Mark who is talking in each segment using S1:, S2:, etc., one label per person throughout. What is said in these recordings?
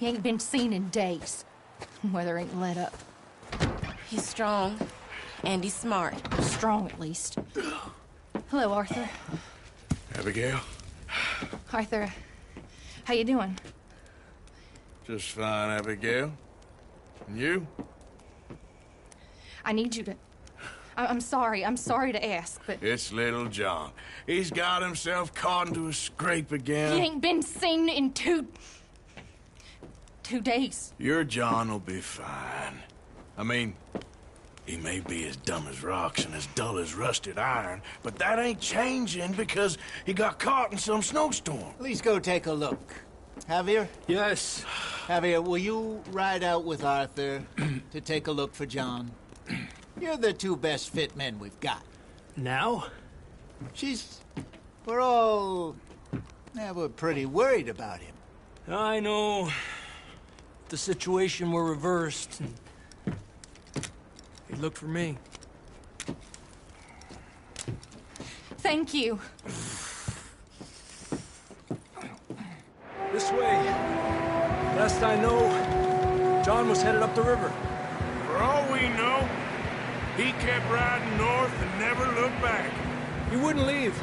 S1: He ain't been seen in days. Weather ain't let up.
S2: He's strong, and he's smart.
S1: Strong, at least. Hello, Arthur.
S3: Abigail?
S1: Arthur, how you doing?
S3: Just fine, Abigail. And you?
S1: I need you to... I'm sorry to ask, but...
S3: It's little John. He's got himself caught into a scrape again.
S1: He ain't been seen in two days.
S3: Your John will be fine. I mean, he may be as dumb as rocks and as dull as rusted iron, but that ain't changing because he got caught in some snowstorm.
S4: Please go take a look. Javier?
S5: Yes.
S4: Javier, will you ride out with Arthur to take a look for John? You're the two best fit men we've got.
S5: Now?
S4: We're pretty worried about him.
S5: I know. If the situation were reversed, he'd look for me.
S1: Thank you.
S5: This way. Last I know, John was headed up the river.
S3: For all we know, he kept riding north and never looked back.
S5: He wouldn't leave.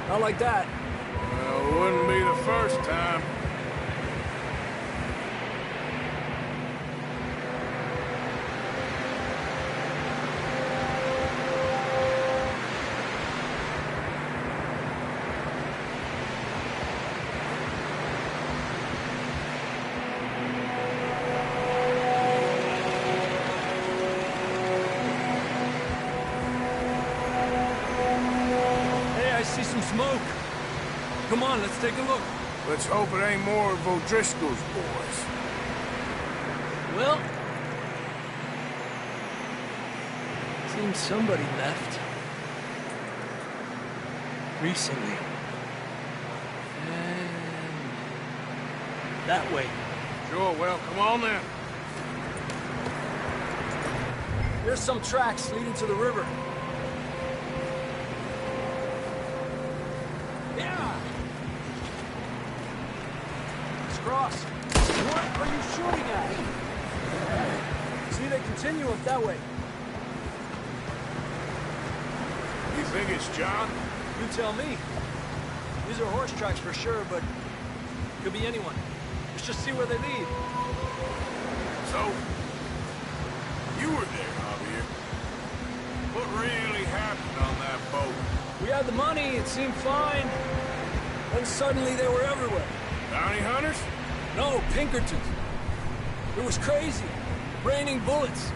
S5: Not like that.
S3: Well, it wouldn't be the first time.
S5: Smoke. Come on, let's take a look.
S3: Let's hope it ain't more of O'Driscoll's boys.
S5: Well, seems somebody left. Recently. And that way.
S3: Sure, well, come on then.
S5: There's some tracks leading to the river. Yeah! Let's cross. What are you shooting at? See, they continue up that way.
S3: You think it's John?
S5: You tell me. These are horse tracks for sure, but could be anyone. Let's just see where they lead.
S3: So, you were there, Javier. What really happened on that boat?
S5: We had the money, it seemed fine. Then suddenly they were everywhere.
S3: Bounty hunters?
S5: No, Pinkertons. It was crazy. Raining bullets.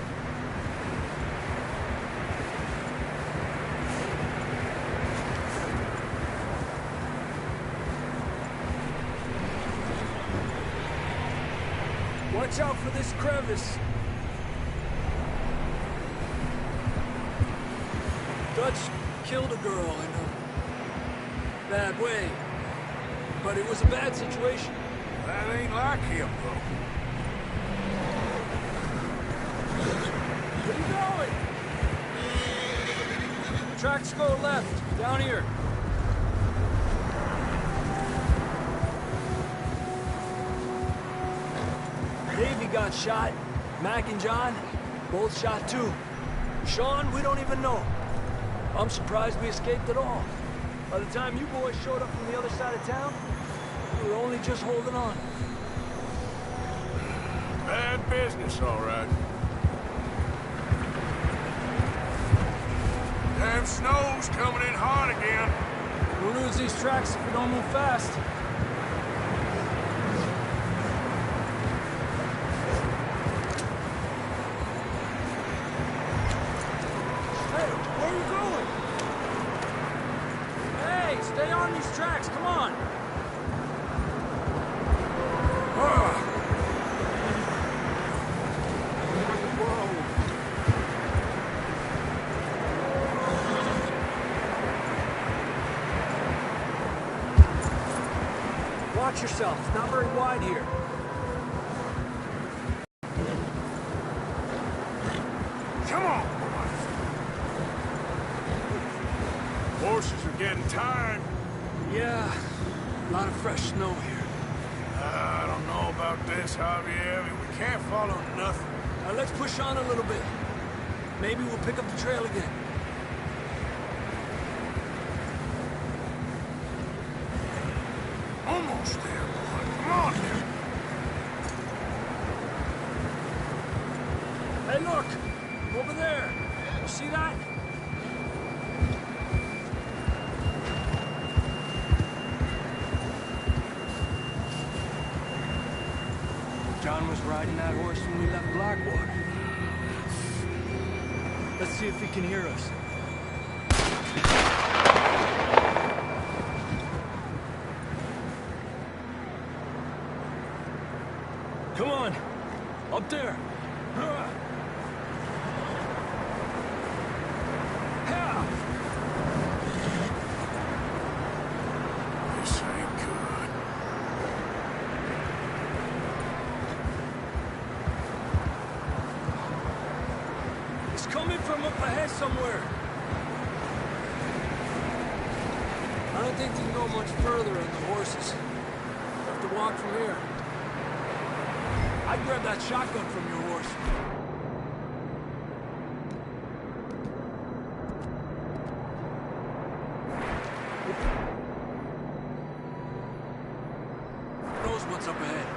S5: Watch out for this crevice. Dutch killed a girl in a bad way. But it was a bad situation.
S3: That ain't like him, though.
S5: Where you going? Tracks go left, down here. Davey got shot. Mac and John, both shot too. Sean, we don't even know. I'm surprised we escaped at all. By the time you boys showed up from the other side of town, we were only just holding on.
S3: Bad business, all right. Damn snow's coming in hard again.
S5: We'll lose these tracks if we don't move fast. Hey, where are you going? Hey, stay on these tracks, come on. Watch yourself, it's not very wide here.
S3: Come on, boys. Horses are getting tired.
S5: Yeah, a lot of fresh snow here.
S3: I don't know about that. this, Javier. We can't follow nothing.
S5: Now let's push on a little bit. Maybe we'll pick up the trail again.
S3: Almost there, boy. Come on now.
S5: Hey, look! Over there! You see that? John was riding that horse when we left Blackwater. Let's see if he can hear us. Come on! Up there!
S3: This ain't good.
S5: It's coming from up ahead somewhere. I don't think they can go much further on the horses. We'll have to walk from here. I'd grab that shotgun from your horse. Who knows what's up ahead?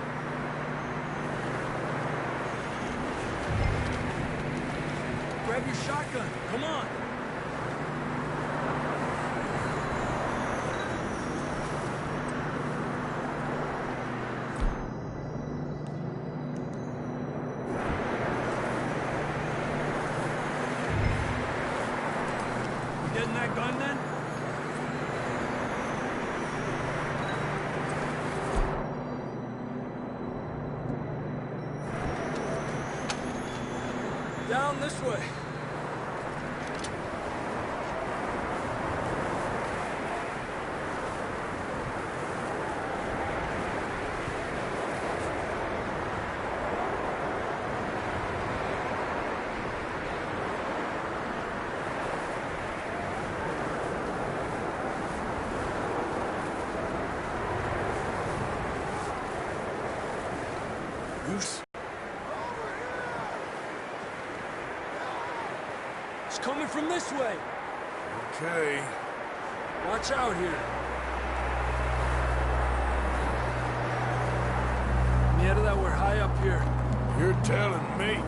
S5: Grab your shotgun. Come on. Getting that gun then? Down this way. It's coming from this way.
S3: Okay.
S5: Watch out here. Mierda, that we're high up here.
S3: You're telling me.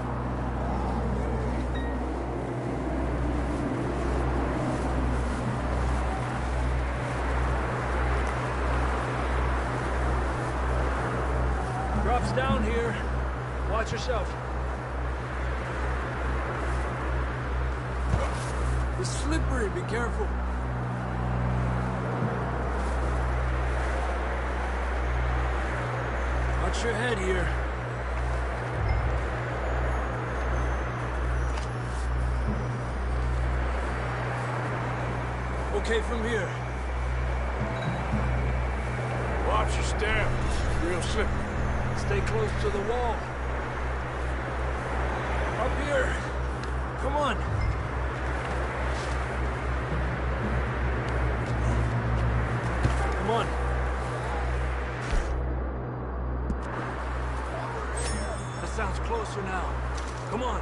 S5: Drops down here. Watch yourself. It's slippery, be careful. Watch your head here. Okay from here.
S3: Watch your step. It's real slippery.
S5: Stay close to the wall. Up here. Come on. Come on. That sounds closer now. Come on.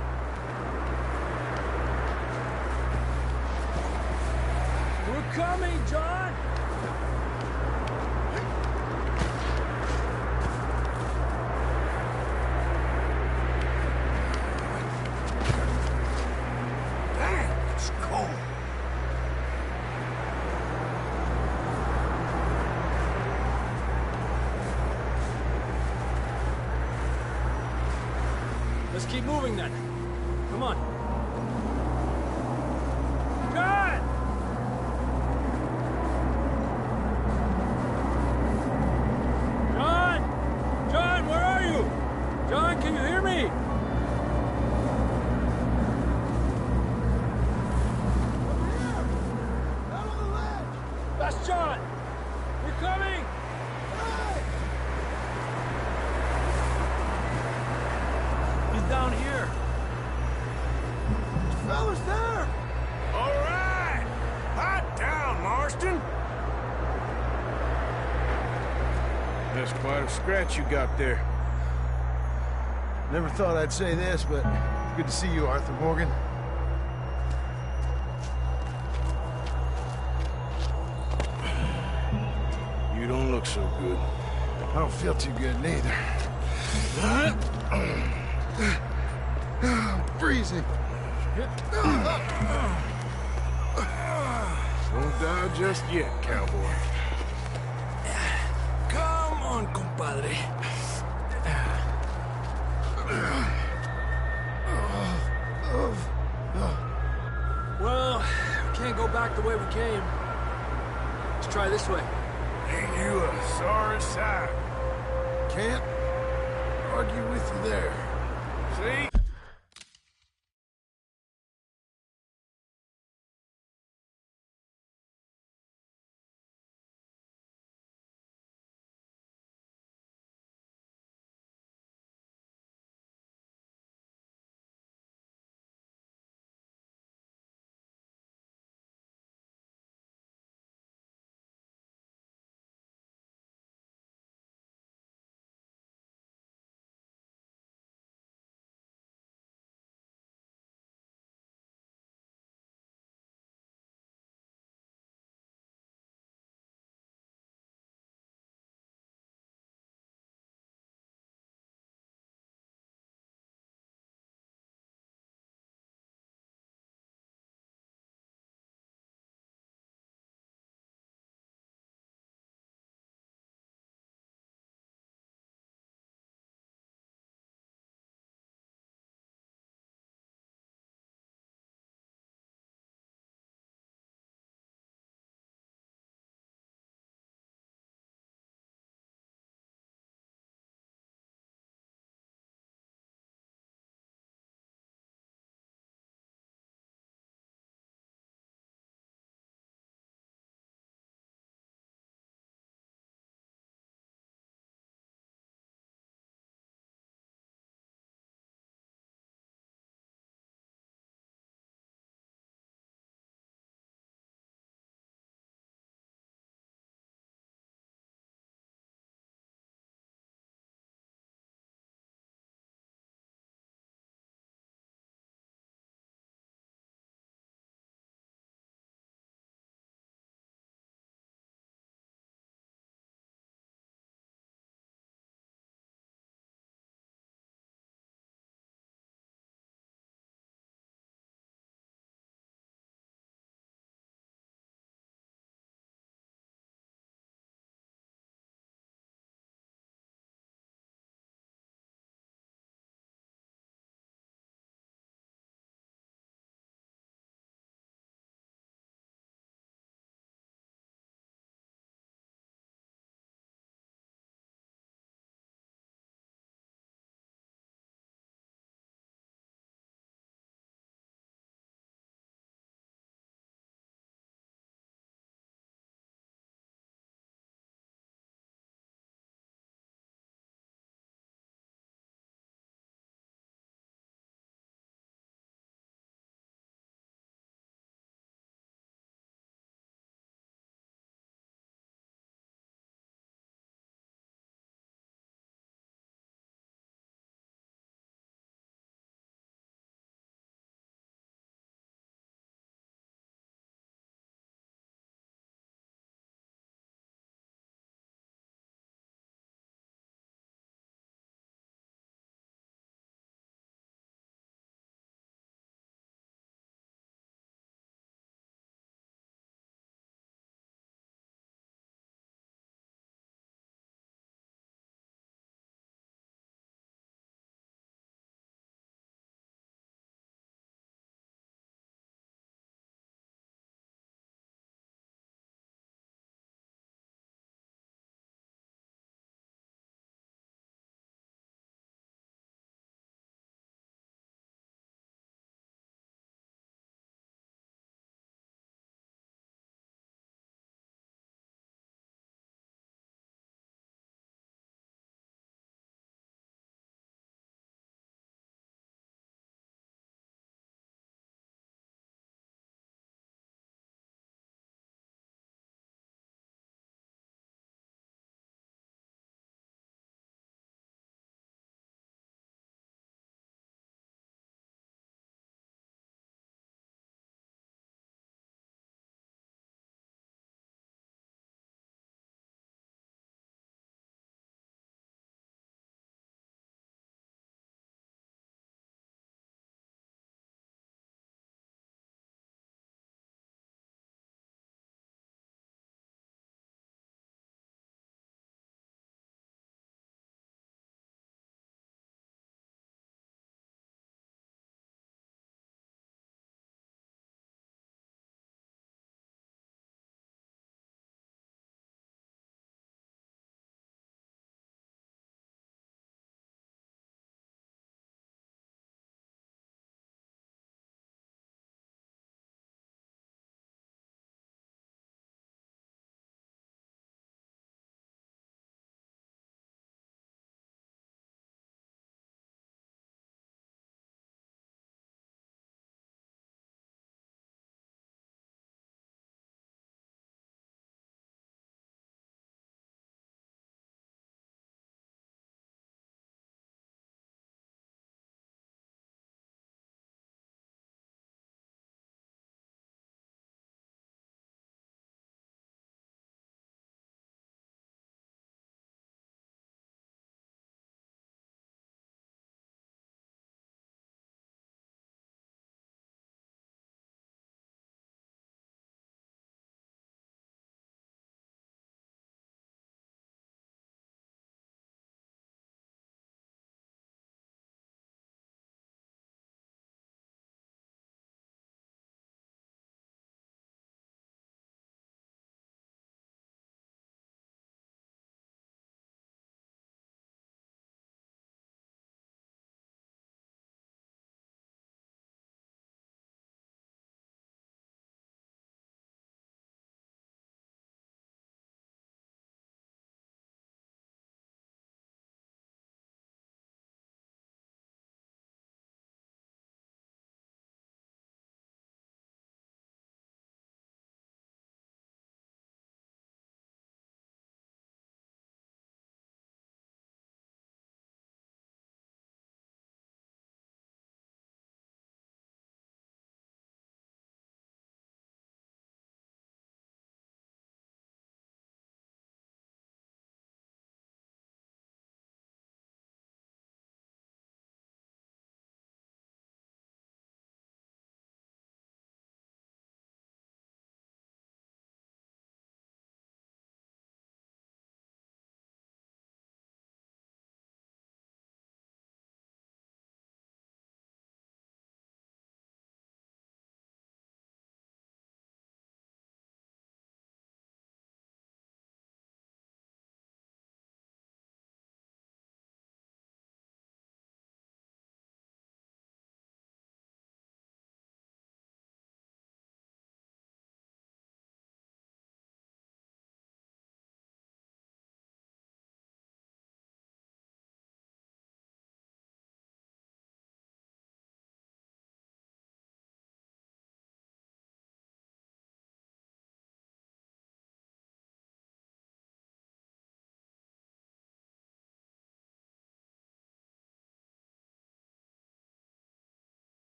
S5: We're coming, John!
S3: Dang, it's cold.
S5: Let's keep moving then. Come on. John! John! John, where are you? John, can you hear me? That's John! We're coming! He's down here. This fella's there!
S3: All right. Hot down, Marston. That's quite a scratch you got there.
S6: Never thought I'd say this, but good to see you, Arthur Morgan.
S3: You don't look so good.
S6: I don't feel too good neither. I'm freezing.
S3: Don't die just yet, cowboy.
S5: Come on, compadre. Well, we can't go back the way we came. Let's try this way.
S3: Ain't you a sorry sight?
S6: Can't argue with you there.
S3: See?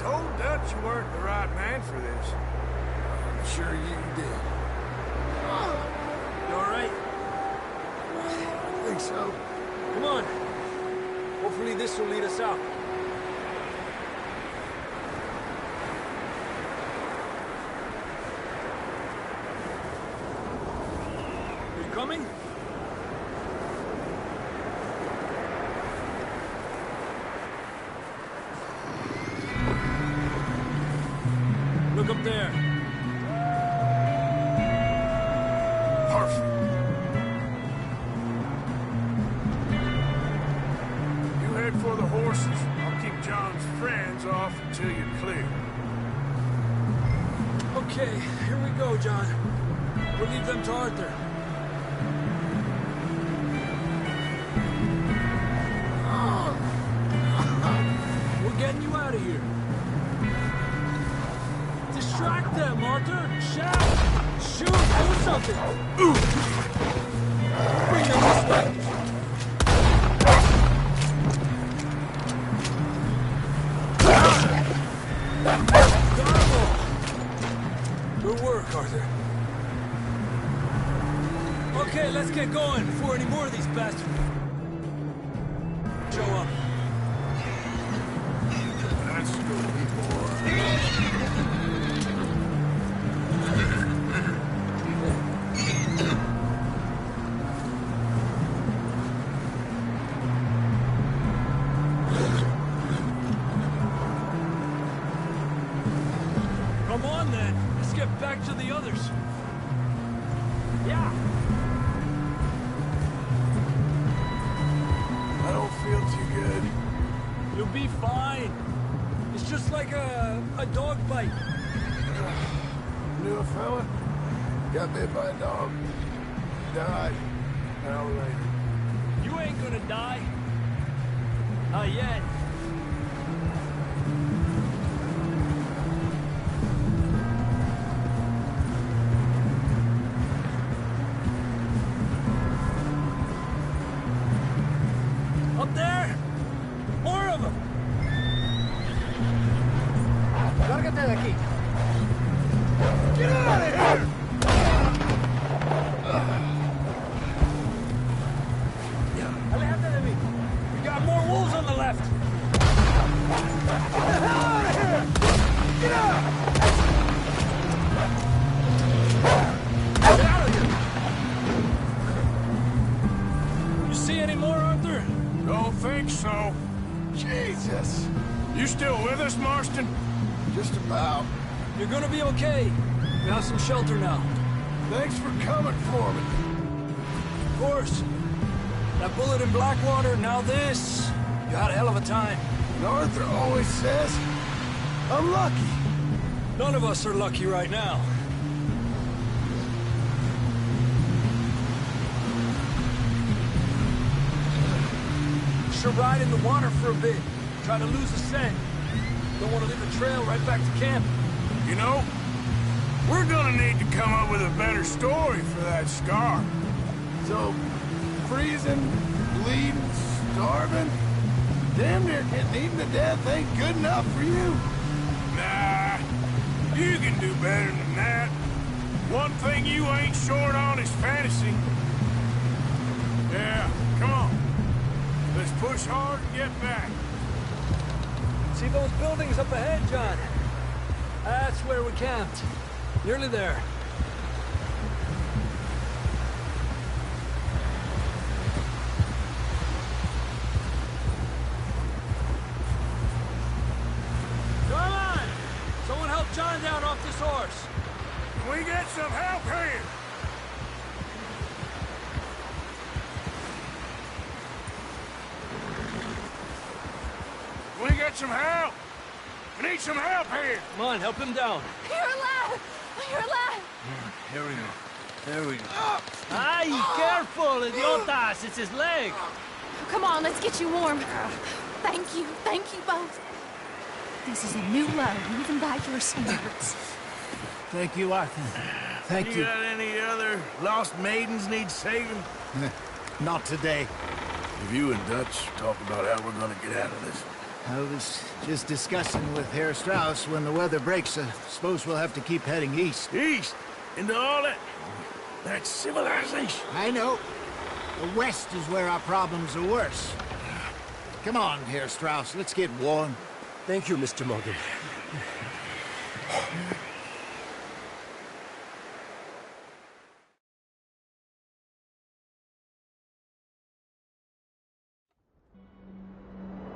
S3: told Dutch you weren't the right man for this. I'm sure you did.
S5: You all right?
S3: I think so.
S5: Come on. Hopefully this will lead us out. Are you coming? Look up there.
S3: Perfect. You head for the horses. I'll keep John's friends off until you're clear.
S5: Okay, here we go, John. We'll leave them to Arthur. We're getting you out of here. Distract them, Arthur! Shout! Shoot! Do something! Bring them this way! Good work, Arthur. Okay, let's get going before any more of these bastards show up.
S3: That's good, boy.
S5: Come on, then. Let's get back to the others. Yeah.
S3: I don't feel too good.
S5: You'll be fine. It's just like a dog bite.
S3: Knew a fella? Got bit by a dog. Died. An hour later.
S5: You ain't gonna die. Not yet. Up there! More of them!
S4: Lárgate de aquí.
S3: Get out of here!
S5: Aléjate de mí. We got more wolves on the left.
S3: Get the hell out of here! Get out! Get out of here!
S5: You see any more, Arthur?
S3: Don't think so. Jesus! You still with us, Marston? Just about.
S5: You're gonna be okay. We have some shelter now.
S3: Thanks for coming for me.
S5: Of course. That bullet in Blackwater, now this. You had a hell of a time.
S3: And Arthur always says, I'm lucky.
S5: None of us are lucky right now. Should ride in the water for a bit. Try to lose the scent. Don't want to leave a trail right back to camp.
S3: You know, we're gonna need to come up with a better story for that scar. So, freezing, bleeding, starving, damn near getting eaten to death ain't good enough for you. Nah, you can do better than that. One thing you ain't short on is fantasy. Yeah, come on. Let's push hard and get back.
S5: See those buildings up ahead, John? That's where we camped. Nearly there. Come on! Someone help John down off this horse.
S3: Can we get some help here? We get some help! We need some help here!
S5: Come on, help him down.
S1: You're alive! You're alive!
S3: Here we go. There we go.
S7: Ay, careful, idiotas! It's his leg!
S1: Come on, let's get you warm. Thank you both. This is a new low, even by your standards.
S4: Thank you, Arthur. Thank
S3: You got any other lost maidens need saving?
S4: Not today.
S3: If you and Dutch talk about how we're gonna get out of this.
S4: I was just discussing with Herr Strauss when the weather breaks. I suppose we'll have to keep heading east.
S3: East? Into all that... That's civilization.
S4: I know. The west is where our problems are worse. Come on, Herr Strauss, let's get warm.
S5: Thank you, Mr. Morgan.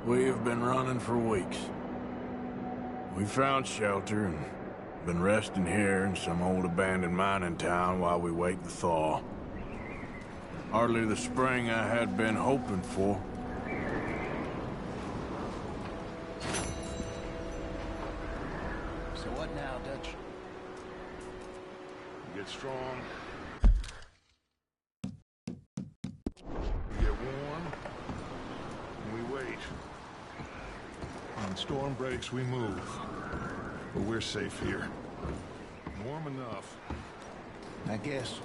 S3: We have been running for weeks. We found shelter and been resting here in some old abandoned mining town while we wait the thaw. Hardly the spring I had been hoping for.
S6: So what now, Dutch? We get strong. We get warm. And we wait. When the storm breaks, we move. But we're safe here. Warm enough.
S4: I guess.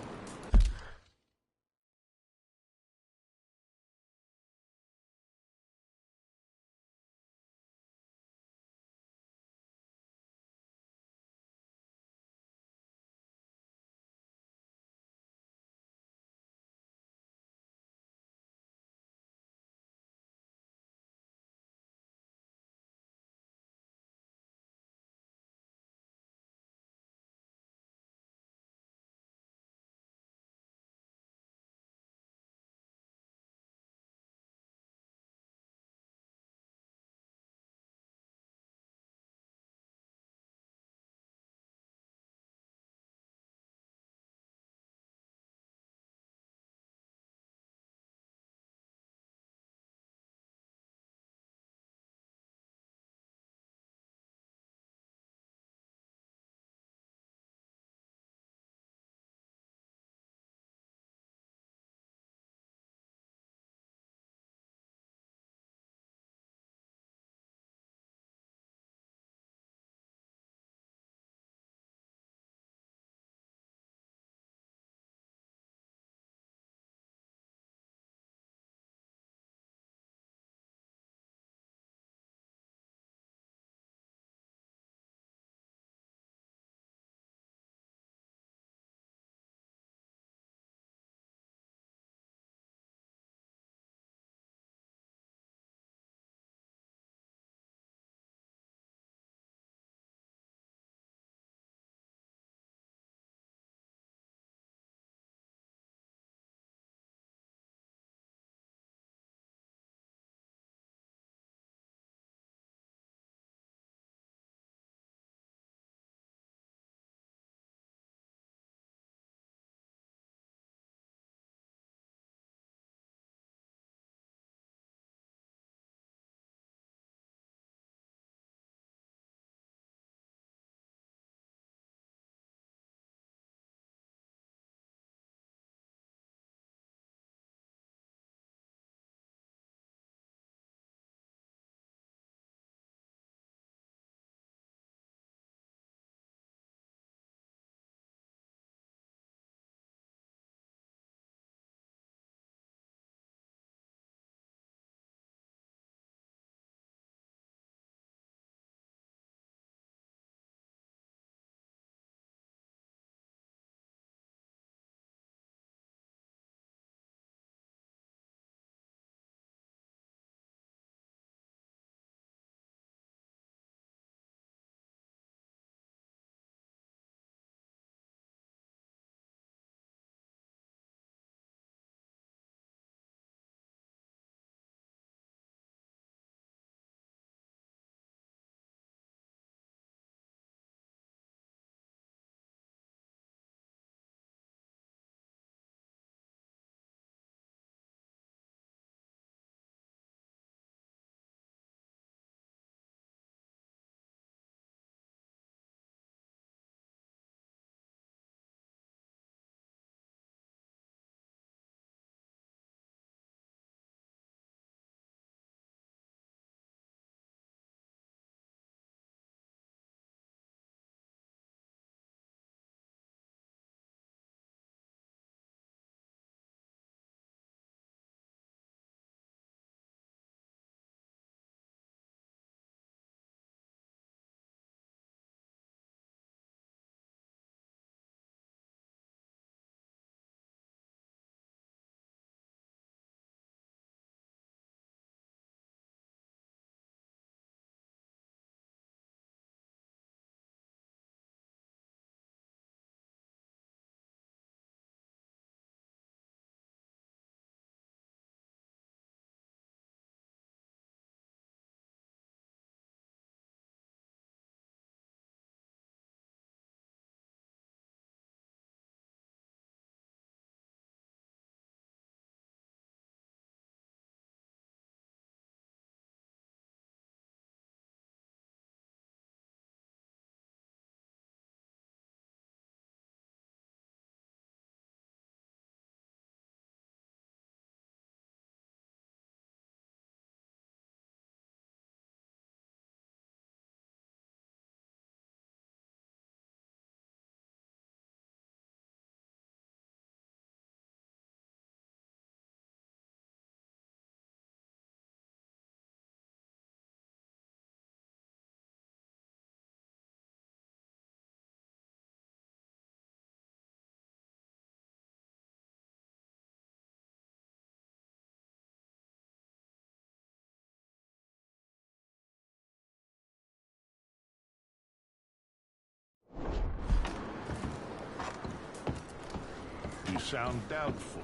S6: sound doubtful.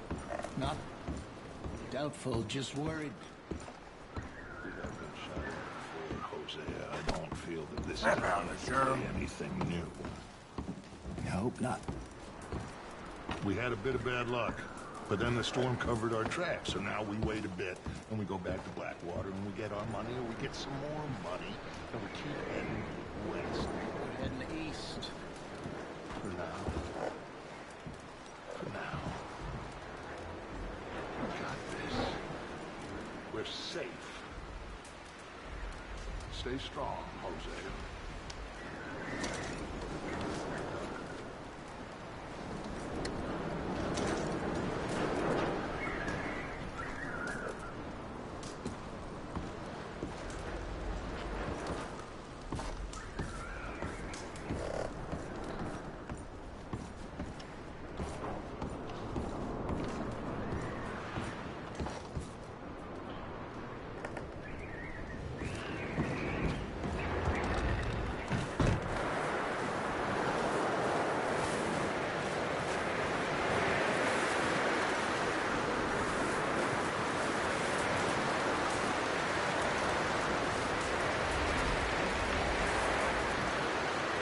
S4: Not doubtful, just worried.
S6: We have been shot at before, Hosea. I don't feel that this is really anything new.
S4: I hope not.
S6: We had a bit of bad luck, but then the storm covered our tracks, so now we wait a bit, and we go back to Blackwater, and we get our money, and we get some more money, and we keep heading west.
S4: We're heading east.
S6: For now. For now. We got this. We're safe. Stay strong, Hosea.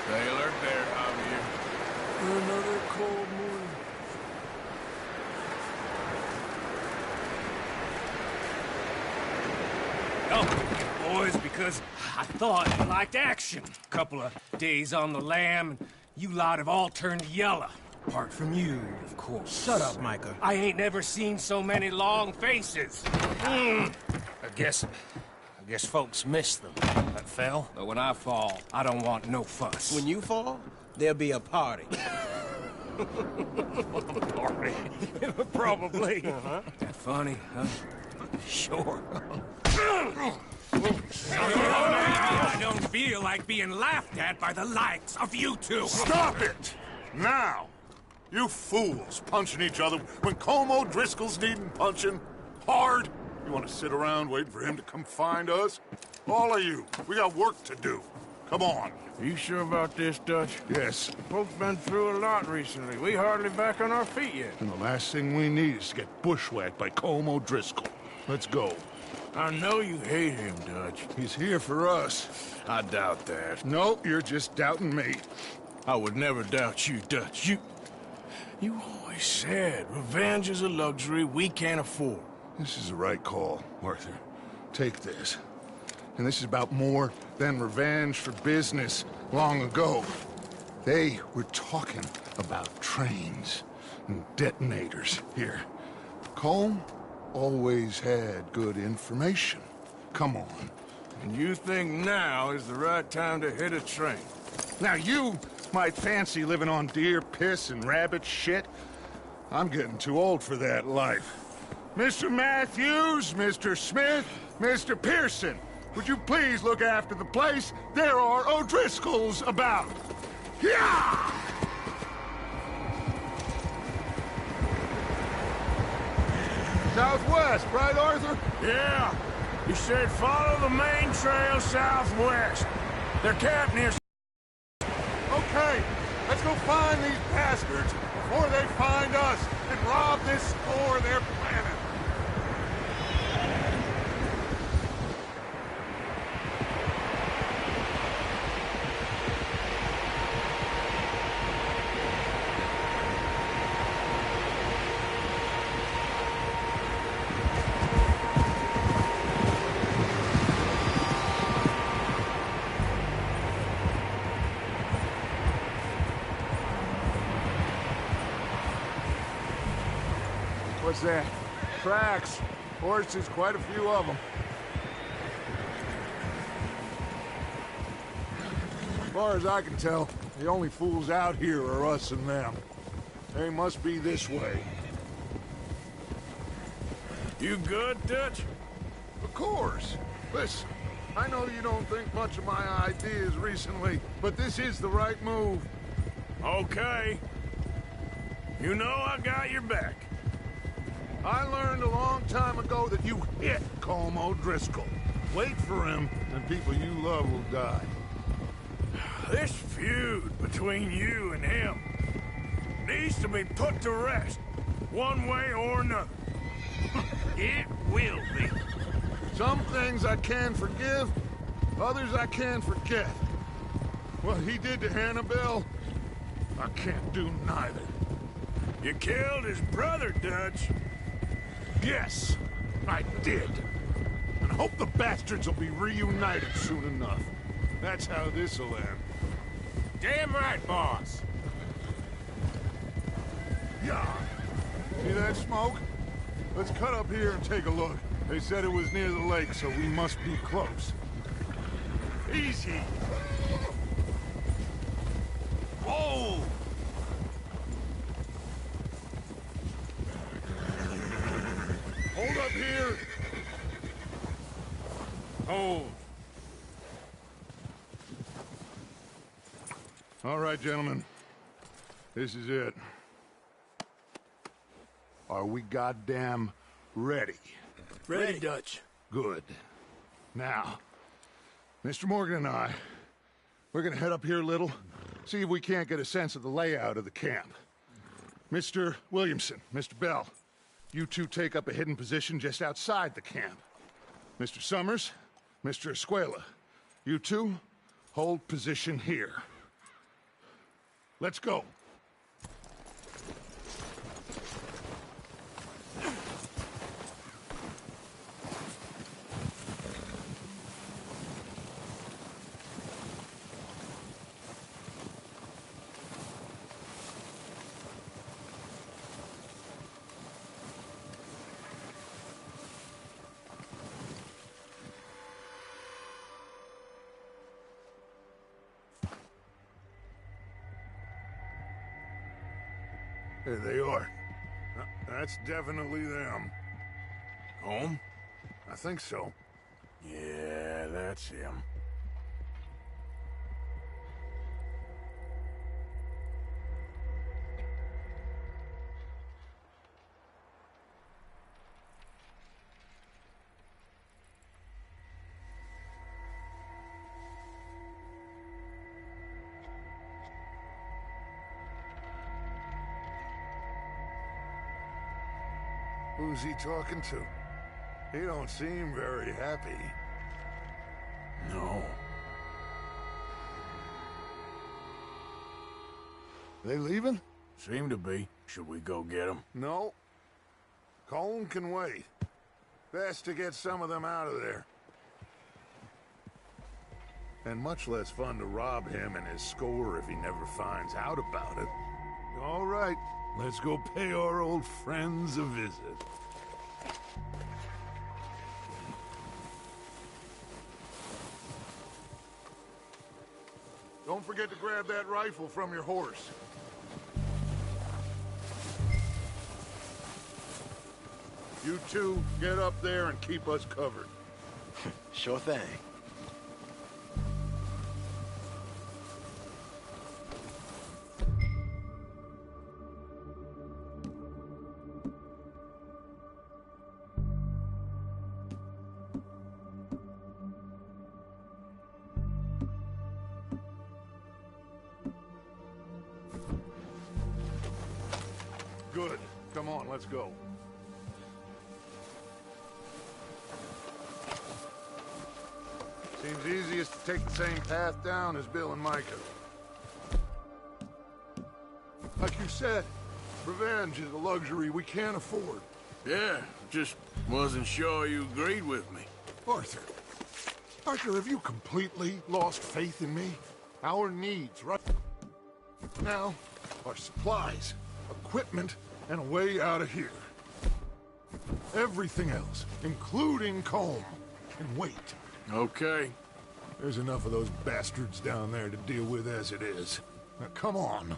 S3: Stay alert there, Javier.
S5: Another cold morning.
S8: Oh, boys, because I thought you liked action. Couple of days on the lam, and you lot have all turned yellow. Apart from you, of course.
S7: Shut up, Micah.
S8: I ain't never seen so many long faces. I guess folks miss them. That fell. But when I fall, I don't want no fuss.
S7: When you fall, there'll be a party.
S8: Party. Probably. That funny, huh? Sure. I don't feel like being laughed at by the likes of you two.
S6: Stop it! Now! You fools punching each other when Como Driscoll's needing punching. Hard! You want to sit around waiting for him to come find us? All of you, we got work to do. Come on.
S3: Are you sure about this, Dutch?
S6: Yes.
S3: Folks been through a lot recently. We hardly back on our feet yet.
S6: And the last thing we need is to get bushwhacked by Como Driscoll. Let's go.
S3: I know you hate him, Dutch.
S6: He's here for us.
S3: I doubt that.
S6: No, you're just doubting me.
S3: I would never doubt you, Dutch. You always said revenge is a luxury we can't afford.
S6: This is the right call, Arthur. Take this. And this is about more than revenge for business long ago. They were talking about trains and detonators here. Colm always had good information. Come on.
S3: And you think now is the right time to hit a train?
S6: Now you might fancy living on deer piss and rabbit shit. I'm getting too old for that life. Mr. Matthews, Mr. Smith, Mr. Pearson, would you please look after the place? There are O'Driscolls about. Yeah! Southwest, right, Arthur?
S3: Yeah. He said follow the main trail southwest. They're camped near...
S6: Okay, let's go find these bastards before they find us and rob this store they're planning. What's that? Tracks. Horses, quite a few of them. As far as I can tell, the only fools out here are us and them. They must be this way.
S3: You good, Dutch?
S6: Of course. Listen, I know you don't think much of my ideas recently, but this is the right move.
S3: Okay. You know I got your back.
S6: I learned a long time ago that you hit Colm O'Driscoll. Wait for him, and people you love will die.
S3: This feud between you and him needs to be put to rest. One way or another.
S8: It will be.
S6: Some things I can forgive, others I can forget. What he did to Annabelle, I can't do neither.
S3: You killed his brother, Dutch.
S6: Yes, I did. And I hope the bastards will be reunited soon enough. That's how this'll end.
S8: Damn right, boss.
S6: Yeah. See that smoke? Let's cut up here and take a look. They said it was near the lake, so we must be close. Easy.
S8: Whoa!
S6: Hold up here.
S8: Hold.
S6: All right, gentlemen. This is it. Are we goddamn ready?
S5: Ready, Dutch.
S6: Good. Now, Mr. Morgan and I, we're gonna head up here a little, see if we can't get a sense of the layout of the camp. Mr. Williamson, Mr. Bell, you two take up a hidden position just outside the camp. Mr. Summers, Mr. Escuela, you two hold position here. Let's go. There they are. That's definitely them.
S3: Home?
S6: I think so.
S3: Yeah, that's him.
S6: Who's he talking to? He don't seem very happy.
S3: No.
S6: They leaving?
S3: Seem to be. Should we go get him?
S6: No. Colin can wait. Best to get some of them out of there. And much less fun to rob him and his score if he never finds out about it. All right, let's go pay our old friends a visit. Don't forget to grab that rifle from your horse. You two, get up there and keep us covered.
S9: Sure thing.
S6: Good. Come on, let's go. Seems easiest to take the same path down as Bill and Micah. Like you said, revenge is a luxury we can't afford.
S3: Yeah, just wasn't sure you agreed with me.
S6: Arthur. Arthur, have you completely lost faith in me? Our needs right now are supplies, equipment, and a way out of here. Everything else, including Colm, can wait.
S3: Okay.
S6: There's enough of those bastards down there to deal with as it is. Now, come on.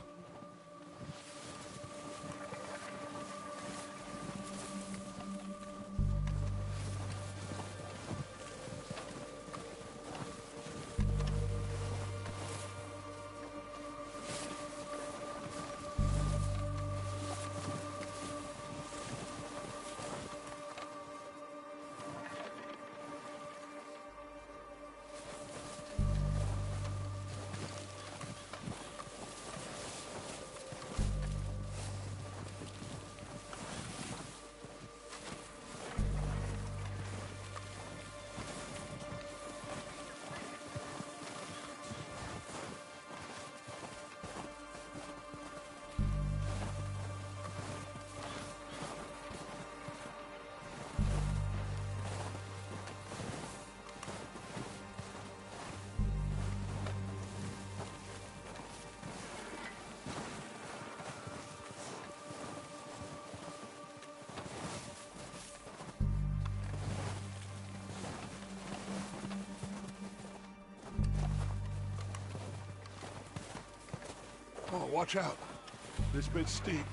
S6: Oh, watch out. This bit's steep.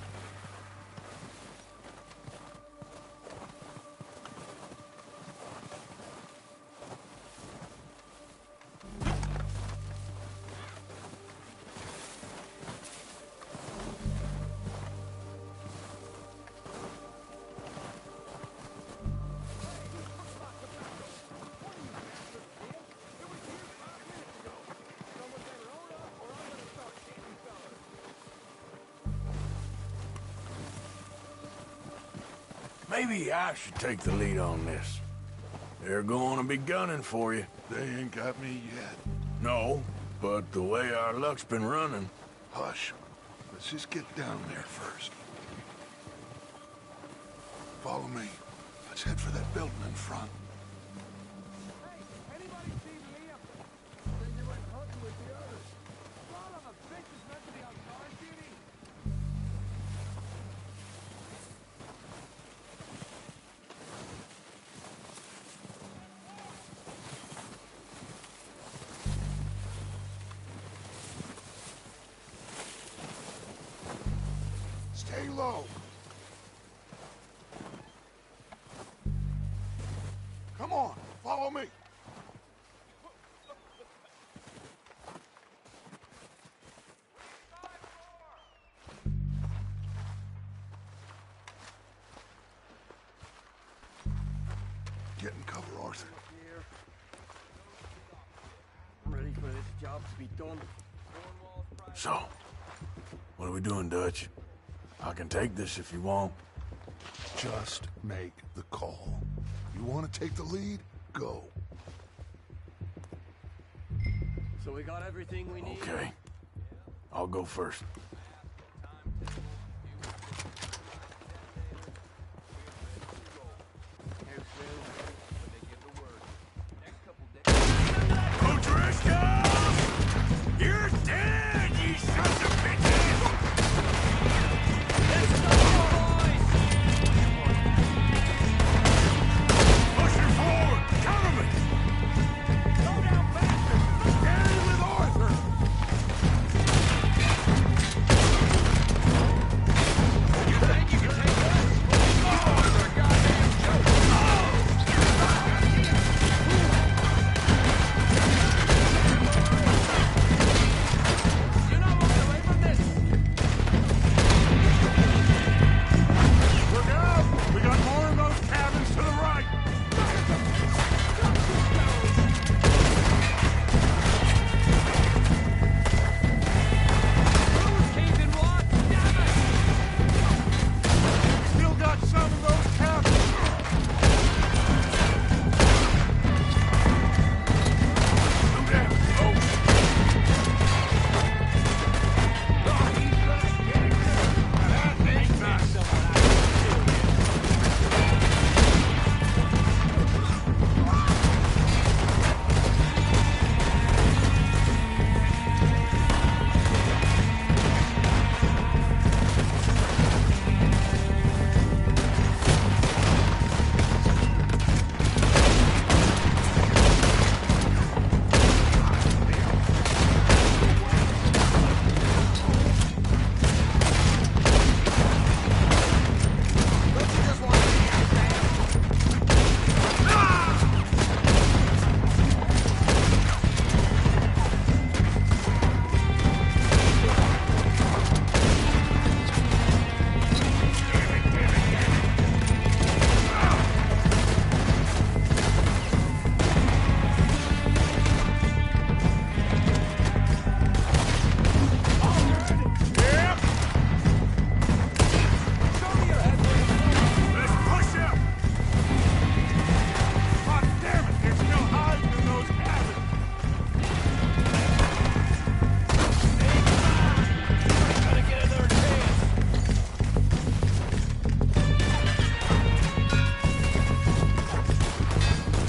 S3: Maybe I should take the lead on this. They're going to be gunning for you.
S6: They ain't got me yet.
S3: No, but the way our luck's been running...
S6: Hush. Let's just get down there first. Follow me. Let's head for that building in front. Stay low. Come on, follow me. Get in cover, Arthur.
S5: I'm ready for this job to be done.
S3: So, what are we doing, Dutch? I can take this if you want.
S6: Just make the call. You want to take the lead? Go.
S5: So we got everything we need?
S3: Okay. I'll go first.
S8: You're dead, you sons of bitches! Pushing forward! Cover me! Go down faster! Stay with Arthur! You think you can take us? Oh, they're goddamn joke! You're not running away from this! Look out! We got more of those cabins to the right! Who's keeping watch? Damn it! Still got some of those cabins! Slow down! Oh! Oh, he's gonna get it! That ain't nice! Let's push him! God damn it, they're still hiding in those cabins! Stay gonna get another chance!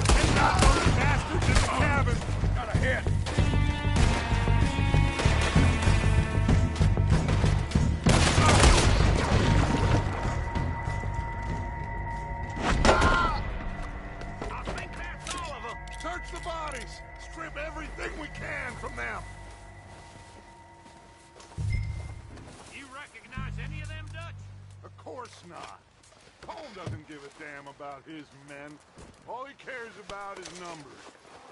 S8: Get out those bastards in the cabin! Got a hit! I think that's all of them!
S6: Search the bodies. Strip everything we can from them. course not. Colm doesn't give a damn about his men. All he cares about is numbers.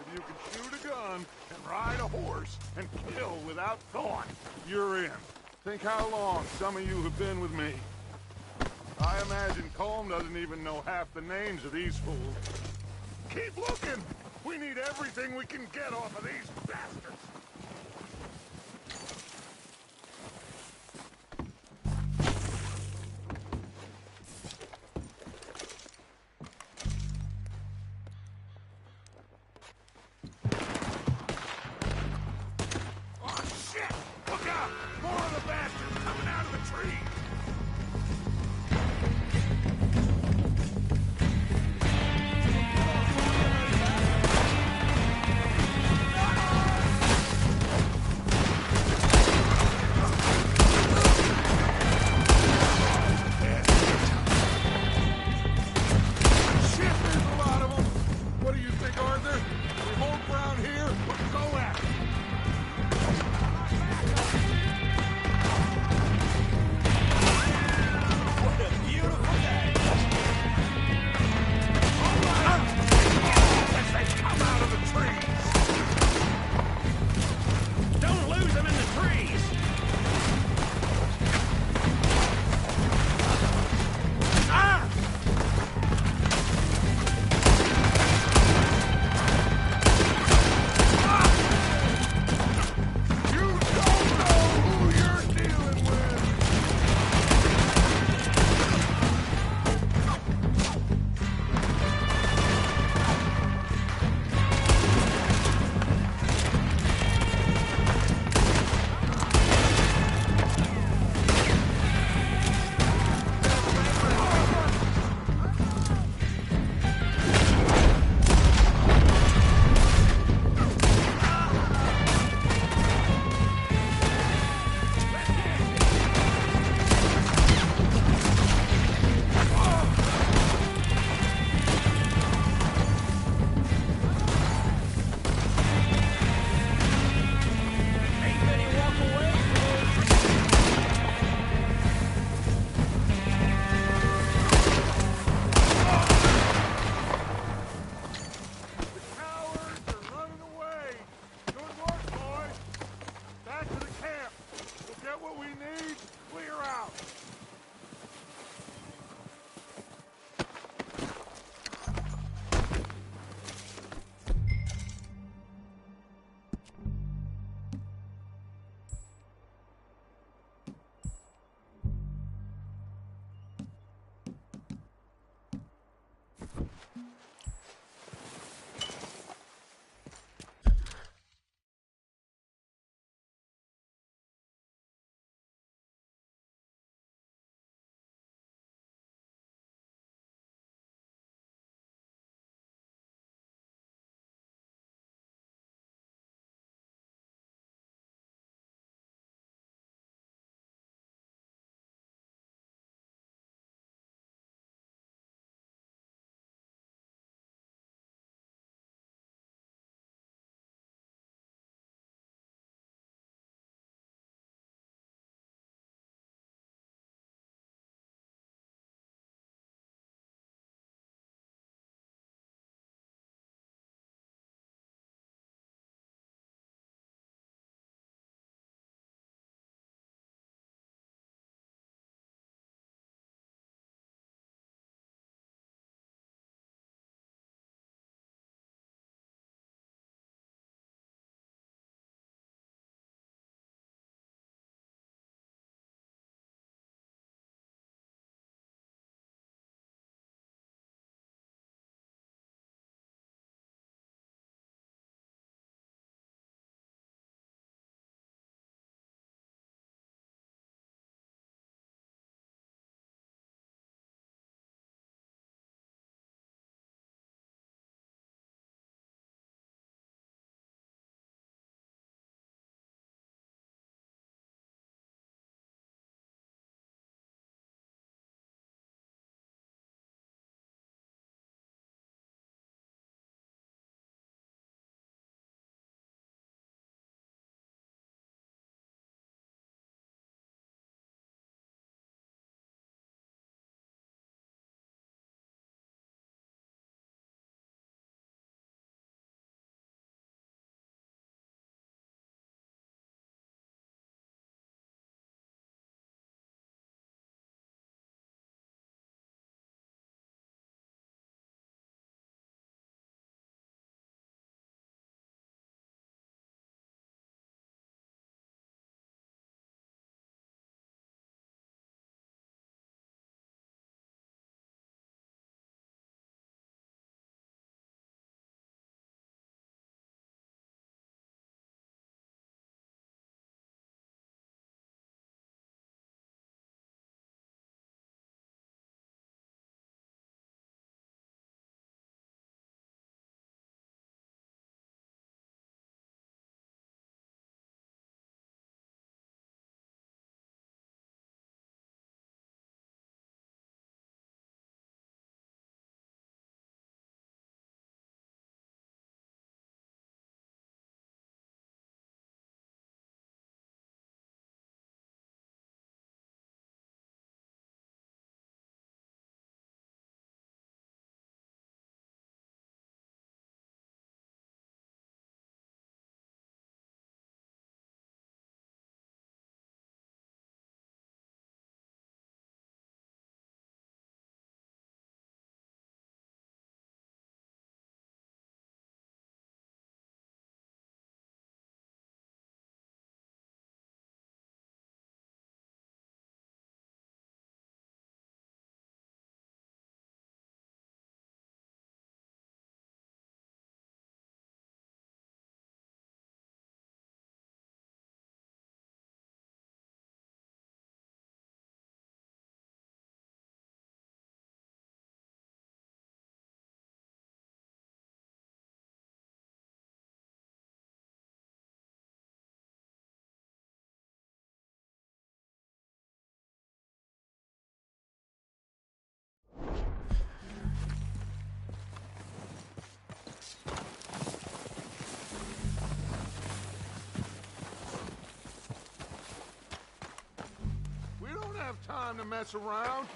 S6: If you can shoot a gun and ride a horse and kill without thought, you're in. Think how long some of you have been with me. I imagine Colm doesn't even know half the names of these fools. Keep looking! We need everything we can get off of these bastards! time to mess around.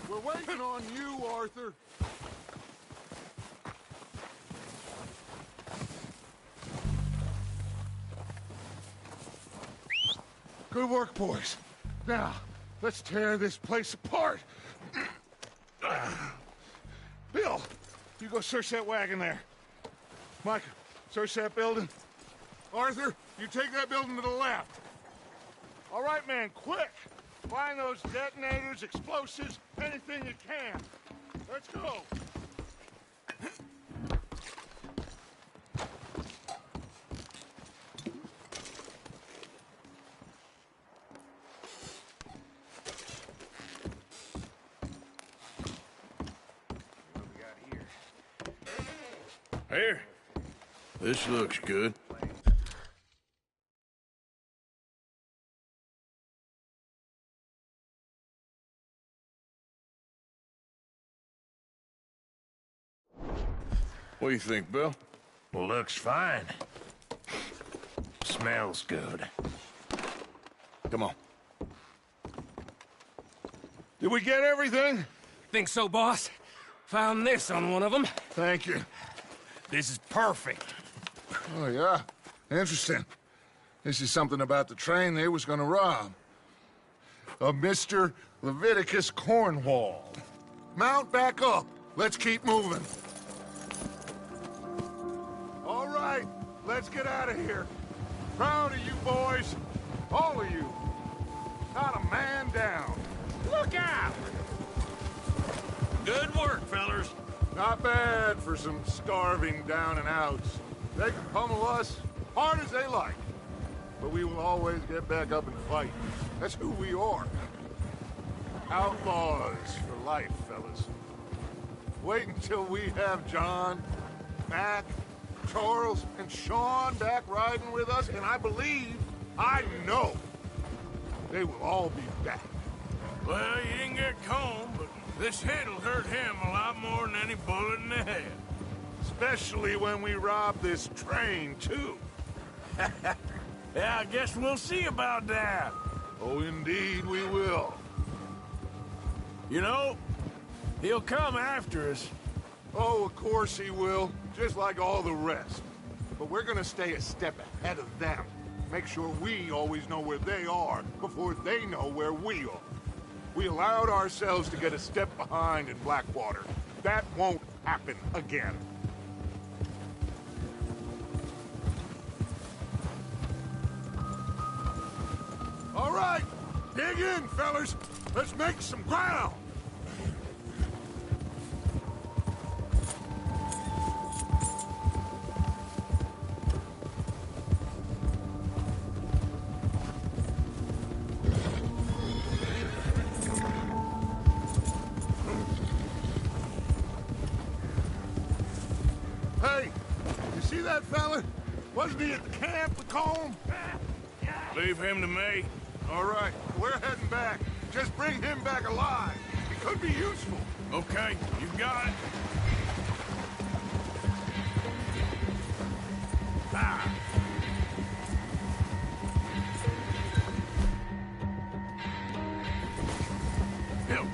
S6: We're waiting on you, Arthur. Good work, boys. Now, let's tear this place apart. Bill, you go search that wagon there. Mike, search that building. Arthur, you take that building to the left. All right, man, quick! Find those detonators, explosives, anything you can. Let's go.
S3: Here. This looks good. What do you think, Bill?
S8: Looks fine. Smells good.
S3: Come on.
S6: Did we get everything?
S8: Think so, boss? Found this on one of them.
S6: Thank you.
S8: This is perfect.
S6: Oh, yeah? Interesting. This is something about the train they was gonna rob. A Mr. Leviticus Cornwall. Mount back up. Let's keep moving. All right, let's get out of here. Proud of you boys. All of you. Not a man down.
S8: Look out! Good work, fellers.
S6: Not bad for some starving down and outs. They can pummel us hard as they like. But we will always get back up and fight. That's who we are. Outlaws for life, fellas. Wait until we have John, Mac, Charles, and Sean back riding with us, and I know, they will all be back.
S3: Well, you didn't get Combe, but this hit'll hurt him a lot more than any bullet in the head.
S6: Especially when we rob this train, too.
S3: Yeah, I guess we'll see about that.
S6: Oh, indeed we will.
S3: You know, he'll come after us.
S6: Oh, of course he will, just like all the rest. But we're gonna stay a step ahead of them. Make sure we always know where they are before they know where we are. We allowed ourselves to get a step behind in Blackwater. That won't happen again. All right, dig in, fellas. Let's make some ground. Hey, you see that fella? Wasn't he at the camp with Combe?
S3: Leave him to me.
S6: All right, we're heading back. Just bring him back alive. He could be useful.
S3: Okay, you got it.
S6: Ah.
S3: Bill.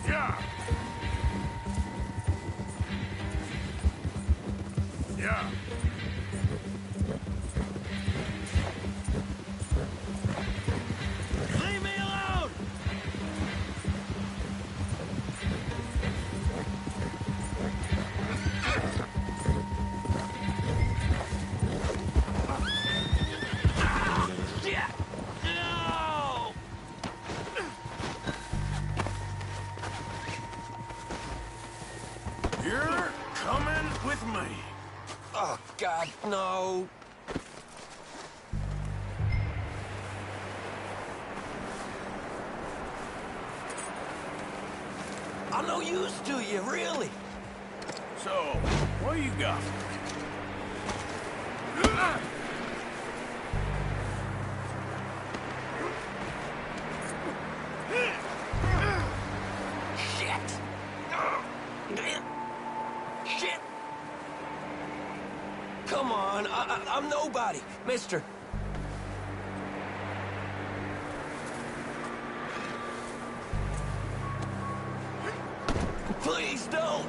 S3: Yeah. Yeah. with me.
S5: Oh, God, no. I'm no use to you, really.
S3: So, what you got?
S5: Shit! Shit! Come on, I'm nobody, mister. Please don't!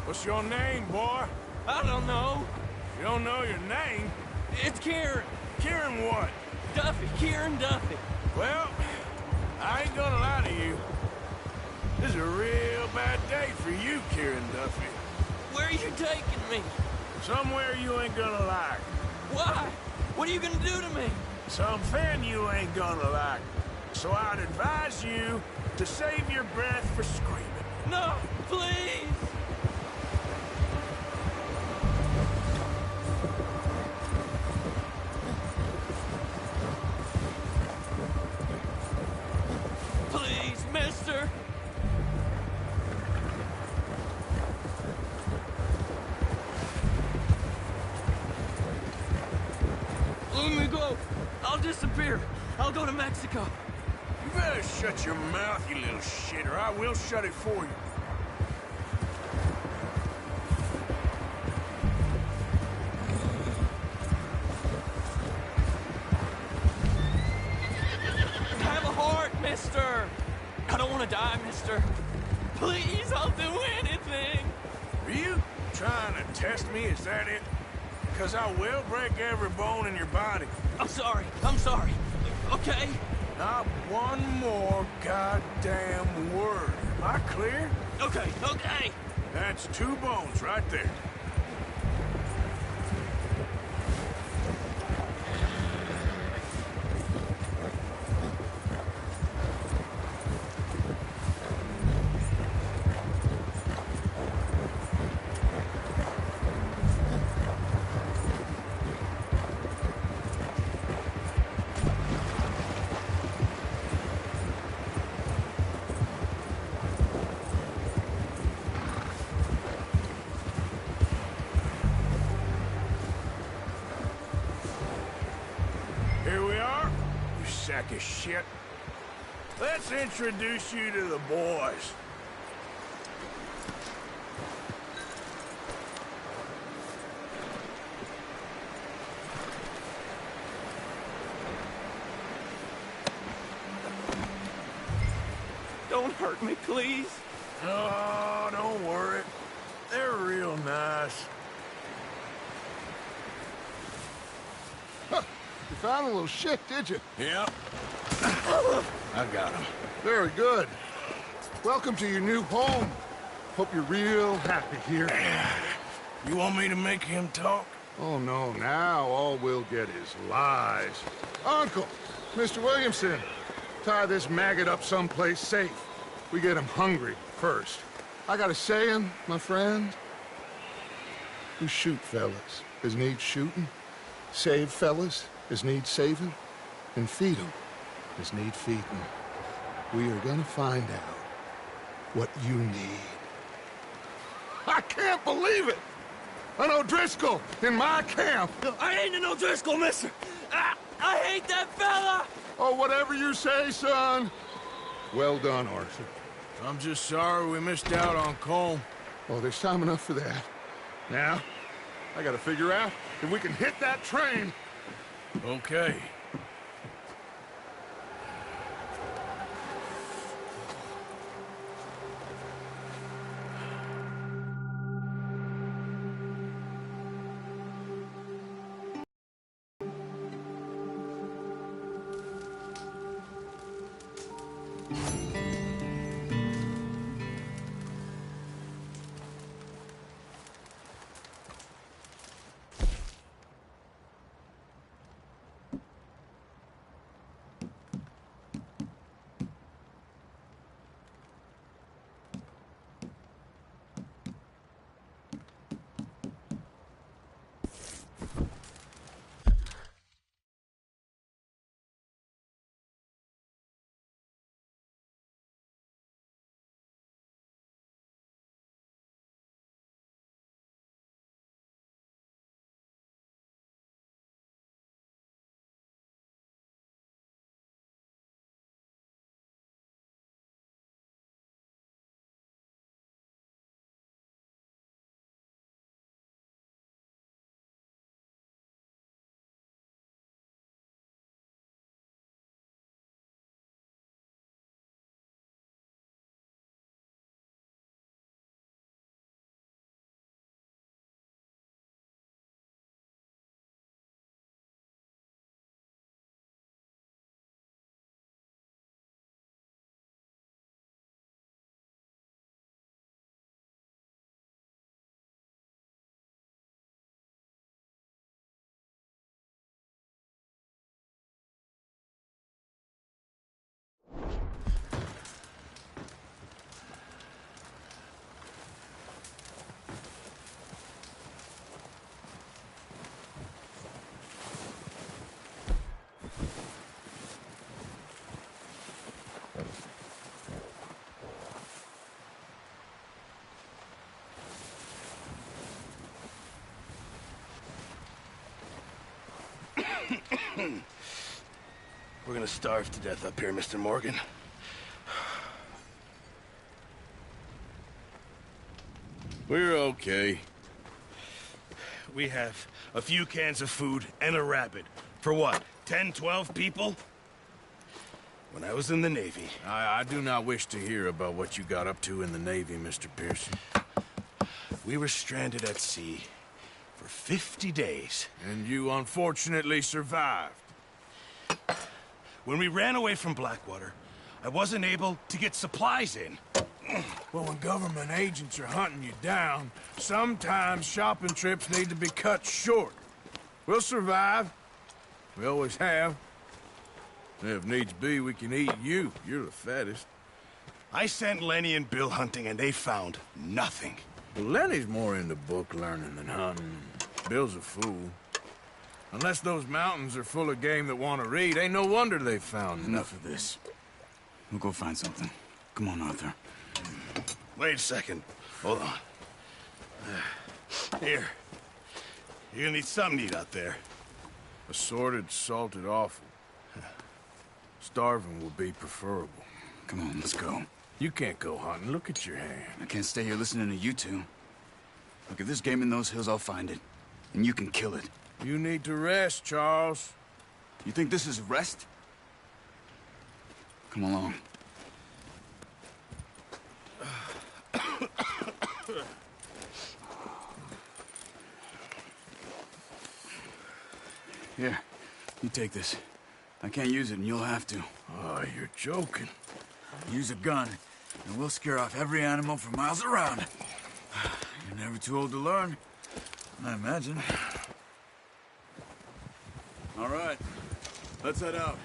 S3: What's your name, boy?
S5: I don't know.
S3: You don't know your name?
S5: It's Kieran.
S3: Kieran what?
S5: Duffy. Kieran Duffy.
S3: Well, I ain't gonna lie to you. This is a real bad day for you, Kieran Duffy.
S5: Where are you taking me?
S3: Somewhere you ain't gonna like.
S5: Why? What are you gonna do to me?
S3: Something you ain't gonna like. So I'd advise you to save your breath for screaming.
S5: No, please! Please, mister! Let me go. I'll disappear. I'll go to Mexico.
S3: You better shut your mouth, you little shit, or I will shut it for you.
S5: Have a heart, mister. I don't want to die, mister. Please, I'll do anything.
S3: Are you trying to test me? Is that it? Because I will break every bone in your body.
S5: I'm sorry. I'm sorry. Okay?
S3: Not one more goddamn word. Am I clear?
S5: Okay, okay.
S3: That's 2 bones right there. Here we are, you sack of shit. Let's introduce you to the boys.
S5: Don't hurt me, please.
S3: Oh, don't worry. They're real nice.
S6: You found a little shit, did you?
S3: Yep. I got him.
S6: Very good. Welcome to your new home. Hope you're real happy here.
S3: You want me to make him talk?
S6: Oh, no, now all we'll get is lies. Uncle, Mr. Williamson, tie this maggot up someplace safe. We get him hungry first. I got a saying, my friend. You shoot fellas as need shooting, save fellas as need saving, and feed 'em as need feeding. We are gonna find out what you need. I can't believe it! An O'Driscoll in my camp!
S5: I ain't an O'Driscoll, mister! I hate that fella!
S6: Oh, whatever you say, son. Well done, Arthur.
S3: I'm just sorry we missed out on Colm.
S6: Oh, there's time enough for that. Now, I gotta figure out if we can hit that train.
S3: Okay.
S9: We're gonna starve to death up here, Mr. Morgan.
S3: We're okay. We have a few cans of food and a rabbit. For what, 10, 12 people? When I was in the Navy...
S10: I do not wish to hear about what you got up to in the Navy, Mr. Pearson.
S3: We were stranded at sea for 50 days.
S10: And you unfortunately survived.
S3: When we ran away from Blackwater, I wasn't able to get supplies in.
S6: Well, when government agents are hunting you down, sometimes shopping trips need to be cut short. We'll survive. We always have.
S10: If needs be, we can eat you. You're the fattest.
S3: I sent Lenny and Bill hunting, and they found nothing.
S10: Well, Lenny's more into book learning than hunting. Bill's a fool. Unless those mountains are full of game that want to read, ain't no wonder they found
S11: Enough of this. We'll go find something. Come on, Arthur.
S3: Wait a second. Hold on. Here. You're gonna need something to eat out there.
S10: Assorted, salted offal. Starving will be preferable.
S11: Come on, let's go.
S10: You can't go hunting. Look at your hand.
S11: I can't stay here listening to you two. Look, if there's game in those hills, I'll find it. And you can kill it.
S10: You need to rest, Charles.
S11: You think this is rest? Come along. Here, you take this. I can't use it, and you'll have to.
S10: Oh, you're joking.
S11: Use a gun, and we'll scare off every animal for miles around. You're never too old to learn, I imagine. All right, let's head out.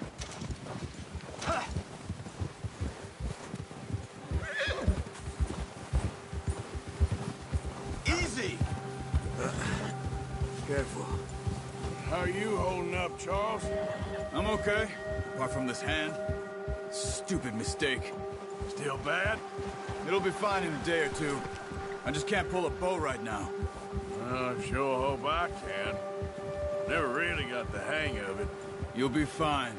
S11: Easy! Careful.
S6: How are you holding up, Charles?
S11: I'm okay, apart from this hand. Stupid mistake.
S6: Still bad?
S11: It'll be fine in a day or two. I just can't pull a bow right now.
S10: I sure hope I can. Never really got the hang of it.
S11: You'll be fine.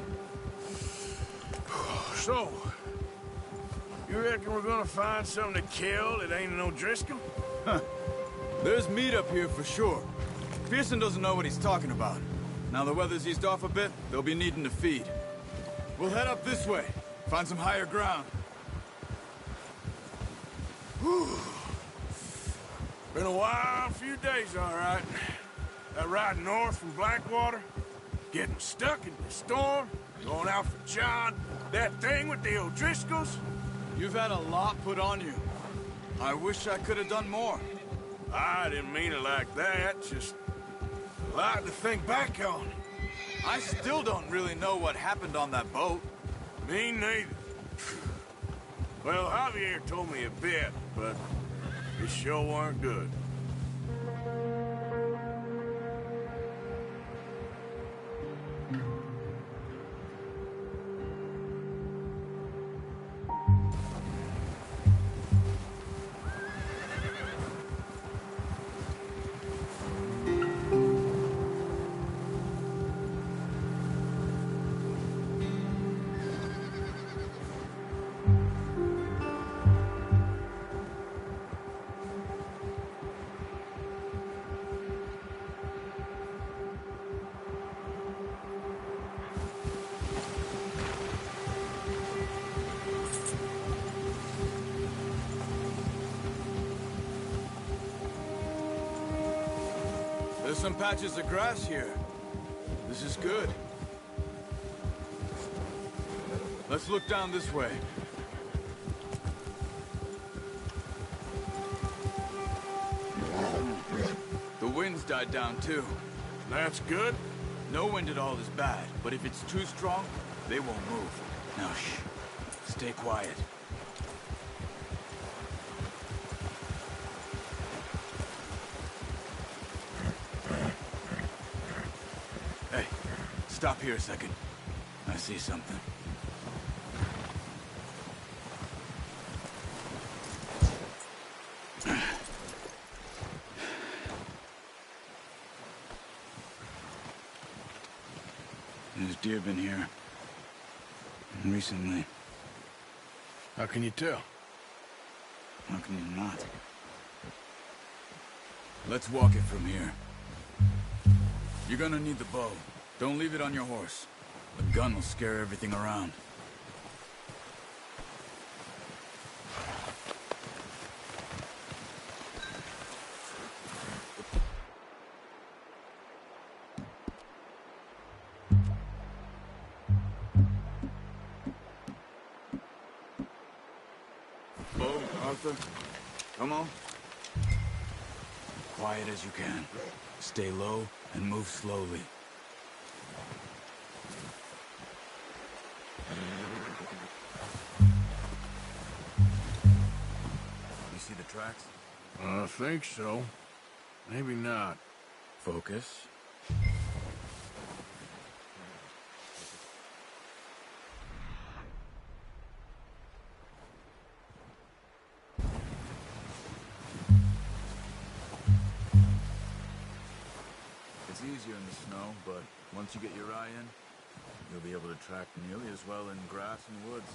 S6: So, you reckon we're gonna find something to kill that ain't no Driscoll?
S11: Huh. There's meat up here for sure. Pearson doesn't know what he's talking about. Now the weather's eased off a bit, they'll be needing to feed. We'll head up this way, find some higher ground.
S6: Whew. Been a wild few days, all right. That ride north from Blackwater, getting stuck in the storm, going out for John, that thing with the O'Driscolls.
S11: You've had a lot put on you. I wish I could have done more.
S6: I didn't mean it like that, just a lot to think back on.
S11: I still don't really know what happened on that boat.
S6: Me neither. Well, Javier told me a bit, but it sure weren't good.
S11: There's some patches of grass here. This is good. Let's look down this way. The wind's died down too.
S6: That's good.
S11: No wind at all is bad, but if it's too strong, they won't move. Now shh. Stay quiet. Hey, stop here a second. I see something. There's deer been here. Recently.
S10: How can you tell?
S11: How can you not? Let's walk it from here. You're gonna need the bow. Don't leave it on your horse. The gun will scare everything around. Bow, Arthur. Come on. Quiet as you can. Stay low and move slowly. You see the tracks?
S10: I think so. Maybe not.
S11: Focus. It's easier in the snow, but once you get your eye in, you'll be able to track nearly as well in grass and woods.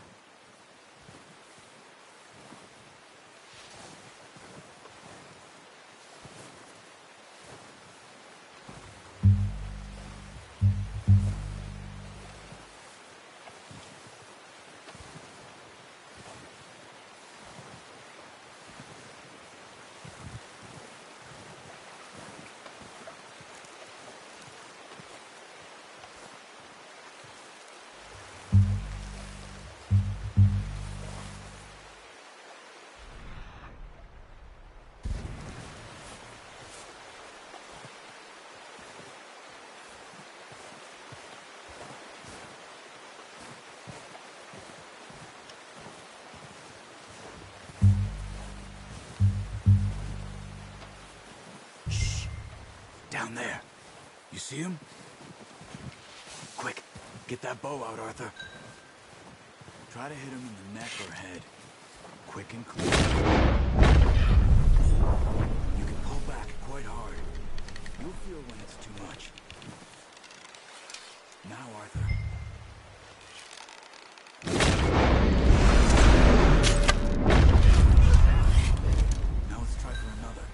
S11: Down there. You see him? Quick, get that bow out, Arthur. Try to hit him in the neck or head. Quick and clean. You can pull back quite hard. You'll feel when it's too much. Now, Arthur. Now let's try for another.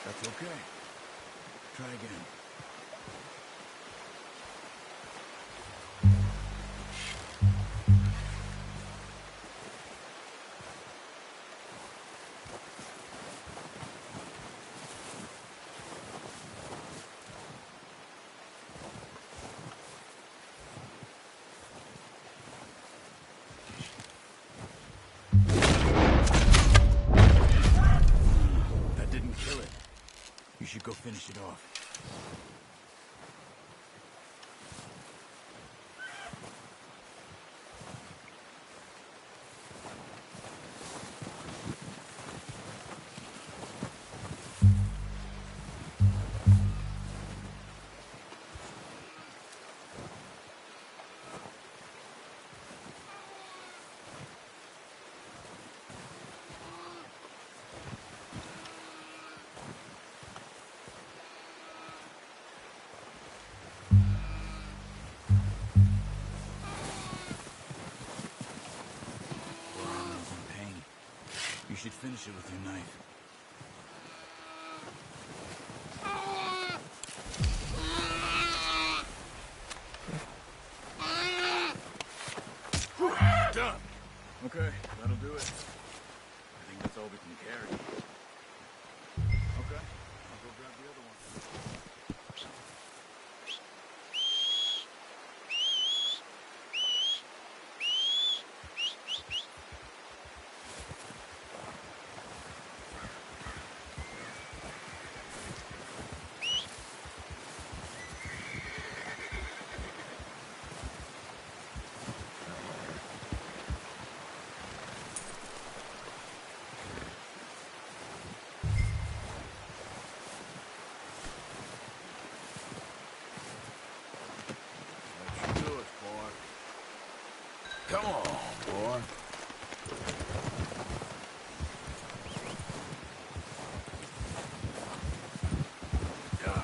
S11: That's okay. Try again. That didn't kill it. You should go finish it off. You should finish it with your knife.
S10: Done.
S11: Okay, that'll do it. I think that's all we can carry. Okay, I'll go grab the other one.
S10: Let's do it, boy. Come on, boy. Yeah.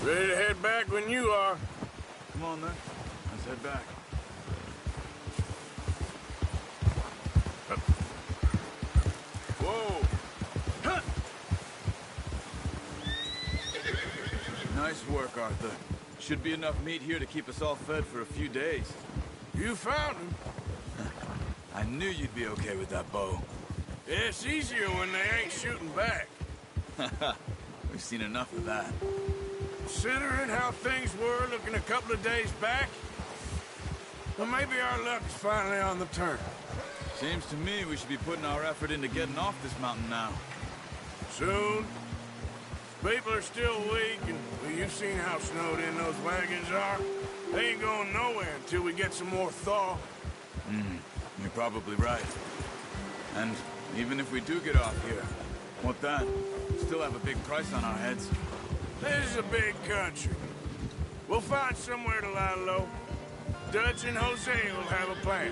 S10: Ready to head back when you are.
S11: Come on, then. Let's head back. Whoa! Huh. Nice work, Arthur. Should be enough meat here to keep us all fed for a few days.
S10: You found him.
S11: I knew you'd be okay with that bow.
S10: It's easier when they ain't shooting back.
S11: We've seen enough of that.
S10: Considering how things were looking a couple of days back, well, maybe our luck's finally on the turn.
S11: Seems to me we should be putting our effort into getting off this mountain now.
S10: Soon. People are still weak, and well, you've seen how snowed in those wagons are. They ain't going nowhere until we get some more thaw.
S11: You're probably right. And even if we do get off here, what then? Still have a big price on our heads.
S10: This is a big country. We'll find somewhere to lie low. Dutch and Jose will have a plan.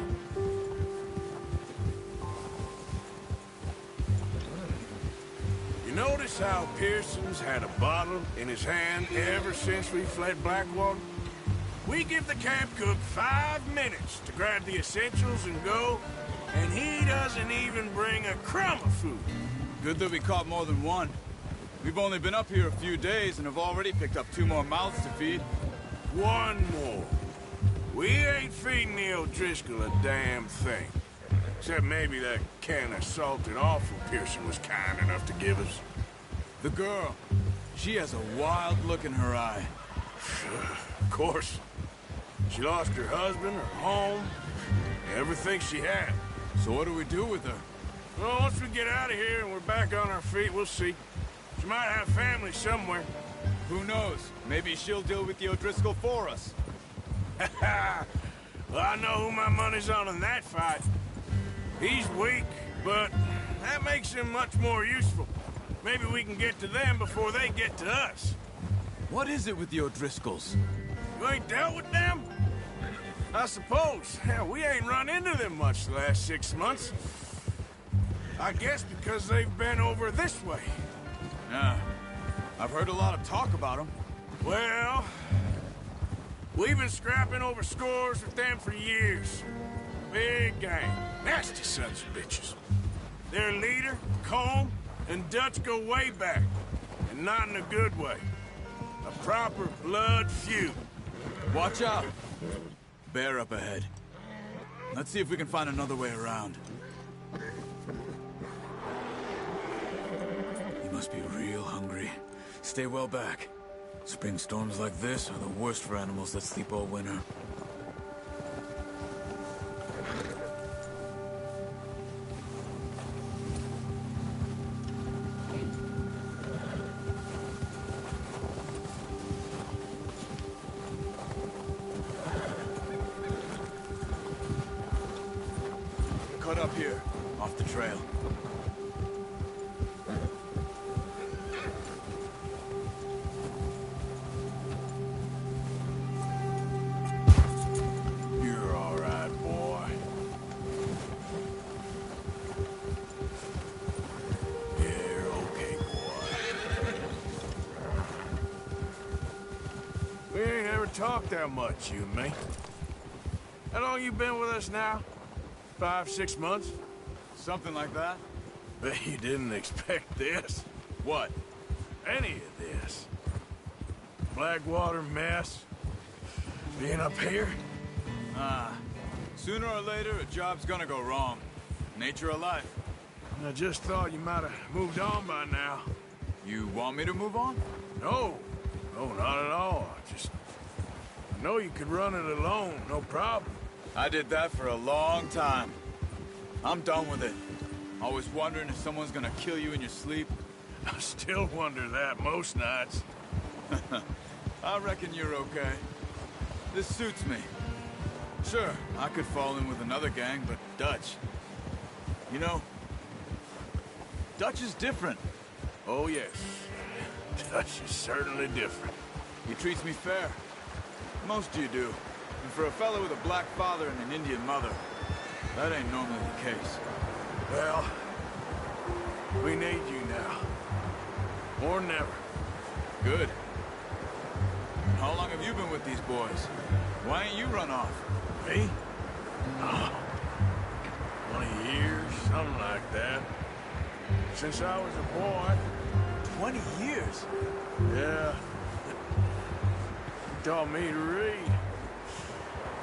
S10: You notice how Pearson's had a bottle in his hand ever since we fled Blackwater? We give the camp cook 5 minutes to grab the essentials and go, and he doesn't even bring a crumb of food.
S11: Good that we caught more than one. We've only been up here a few days and have already picked up 2 more mouths to feed.
S10: One more. We ain't feeding the O'Driscoll a damn thing. Except maybe that can of salted offal Pearson was kind enough to give us.
S11: The girl. She has a wild look in her eye.
S10: Of course. She lost her husband, her home, everything she had.
S11: So what do we do with her?
S10: Well, once we get out of here and we're back on our feet, we'll see. She might have family somewhere.
S11: Who knows? Maybe she'll deal with the O'Driscoll for us.
S10: Well, I know who my money's on in that fight. He's weak, but that makes him much more useful. Maybe we can get to them before they get to us.
S11: What is it with the O'Driscolls?
S10: You ain't dealt with them? I suppose. Hell, we ain't run into them much the last 6 months. I guess because they've been over this way.
S11: Yeah. I've heard a lot of talk about them.
S10: Well, we've been scrapping over scores with them for years. Big gang. Nasty sons of bitches. Their leader, Combe, and Dutch go way back. And not in a good way. A proper blood feud.
S11: Watch out. Bear up ahead. Let's see if we can find another way around. You must be real hungry. Stay well back. Spring storms like this are the worst for animals that sleep all winter. Cut up here, off the trail.
S10: talk that much, you and me. How long you been with us now? 5, 6 months?
S11: Something like that.
S10: Bet you didn't expect this.
S11: What?
S10: Any of this. Blackwater mess. Being up here?
S11: Sooner or later, a job's gonna go wrong. Nature of life.
S10: I just thought you might have moved on by now.
S11: You want me to move on?
S10: No. No, not at all. I know you could run it alone, no problem.
S11: I did that for a long time. I'm done with it. Always wondering if someone's gonna kill you in your sleep.
S10: I still wonder that most nights.
S11: I reckon you're okay. This suits me. Sure, I could fall in with another gang, but Dutch... You know, Dutch is different.
S10: Oh, yes. Dutch is certainly different.
S11: He treats me fair. Most you do. And for a fellow with a black father and an Indian mother, that ain't normally the case.
S10: Well, we need you now. More than ever.
S11: Good. How long have you been with these boys? Why ain't you run off?
S10: Me? Oh, 20 years, something like that. Since I was a boy.
S11: 20 years?
S10: Yeah. He taught me to read.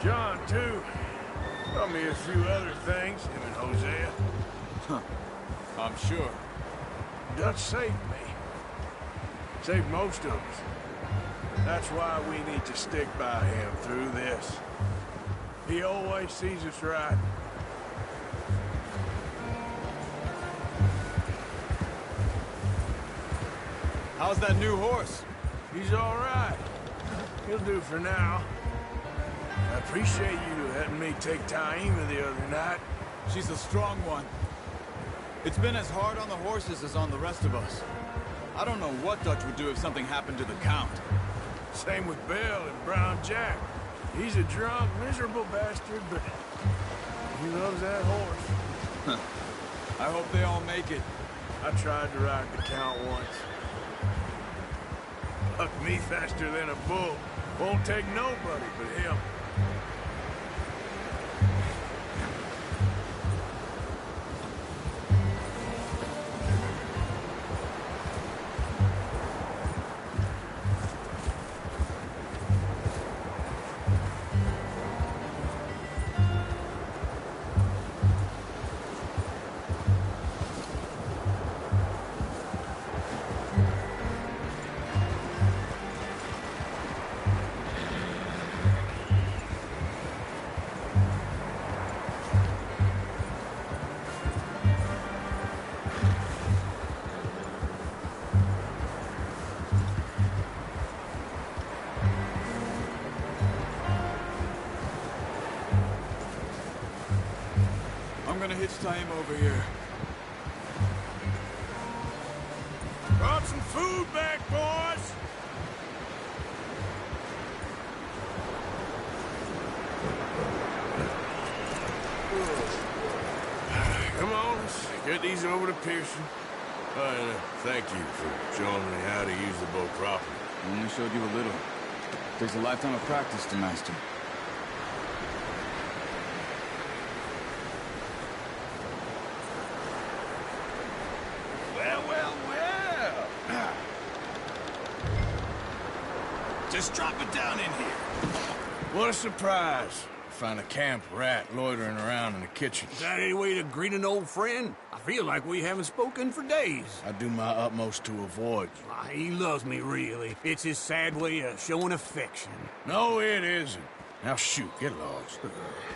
S10: John, too. Taught me a few other things, him and Hosea.
S11: Huh. I'm sure.
S10: Dutch saved me. Saved most of us. That's why we need to stick by him through this. He always sees us right.
S11: How's that new horse?
S10: He's all right. He'll do for now. I appreciate you letting me take Taima the other night.
S11: She's a strong one. It's been as hard on the horses as on the rest of us. I don't know what Dutch would do if something happened to the Count.
S10: Same with Bill and Brown Jack. He's a drunk, miserable bastard, but he loves that horse.
S11: I hope they all make it.
S10: I tried to ride the Count once. Bucked me faster than a bull. Won't take nobody but him.
S11: I'm gonna hitch Taima over here.
S10: Brought some food back, boys! Come on, let's get these over to Pearson. Thank you for showing me how to use the boat properly.
S11: I only showed you a little. Takes a lifetime of practice to master.
S10: Well, well, well. Just drop it down in here. What a surprise. Find a camp rat loitering around in the kitchen.
S8: Is that any way to greet an old friend? I feel like we haven't spoken for days.
S10: I do my utmost to avoid you.
S8: He loves me, really. It's his sad way of showing affection.
S10: No, it isn't. Now shoot, get lost.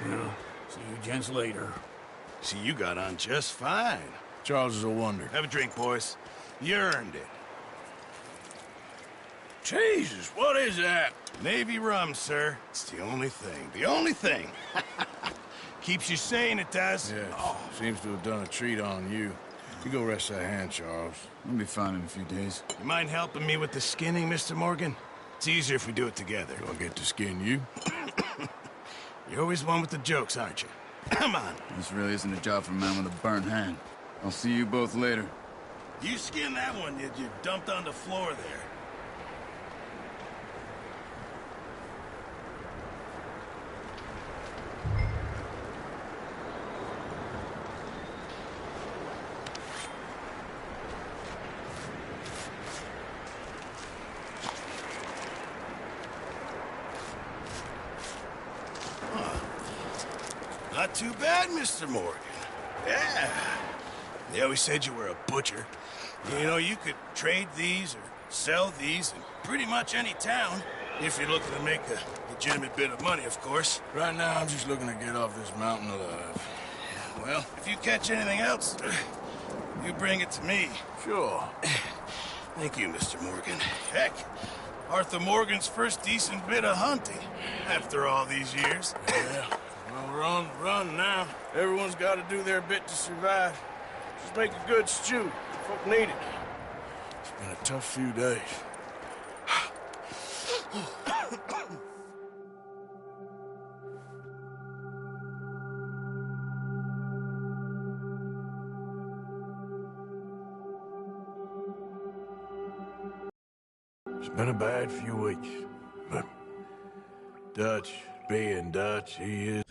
S8: Yeah. See you gents later.
S10: See, you got on just fine. Charles is a wonder.
S9: Have a drink, boys. You earned it.
S10: Jesus, what is that?
S9: Navy rum, sir. It's the only thing. The only thing. Keeps you sane, it does.
S10: Yes, seems to have done a treat on you. You go rest that hand, Charles.
S11: I'll be fine in a few days.
S9: You mind helping me with the skinning, Mr. Morgan? It's easier if we do it together.
S10: Do I get to skin you?
S9: You're always one with the jokes, aren't you? Come on.
S11: This really isn't a job for a man with a burnt hand. I'll see you both later.
S9: You skin that one you dumped on the floor there. too bad, Mr. Morgan. Yeah. They always said you were a butcher. You know, you could trade these or sell these in pretty much any town, if you're looking to make a legitimate bit of money, of course.
S10: Right now, I'm just looking to get off this mountain alive.
S9: Well, if you catch anything else, you bring it to me.
S10: Sure.
S9: Thank you, Mr. Morgan. Heck, Arthur Morgan's first decent bit of hunting after all these years.
S10: Yeah. Well, we're on the run now. Everyone's got to do their bit to survive. Just make a good stew. Folk need it. It's been a tough few days. It's been a bad few weeks, but Dutch, being Dutch, he is.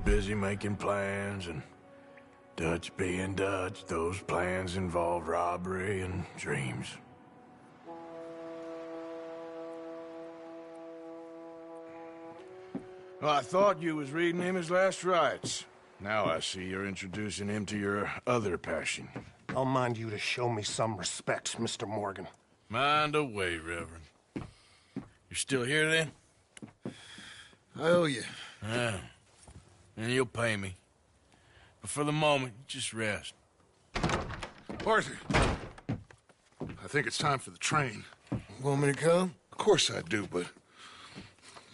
S10: Busy making plans, and Dutch being Dutch, those plans involve robbery and dreams. Well, I thought you was reading him his last rites. Now I see you're introducing him to your other passion.
S12: I'll mind you to show me some respect, Mr. Morgan.
S10: Mind away, Reverend. You're still here, then?
S3: I owe you.
S10: Yeah. And you'll pay me. But for the moment, just rest.
S6: Arthur, I think it's time for the train.
S3: Want me to come?
S6: Of course I do, but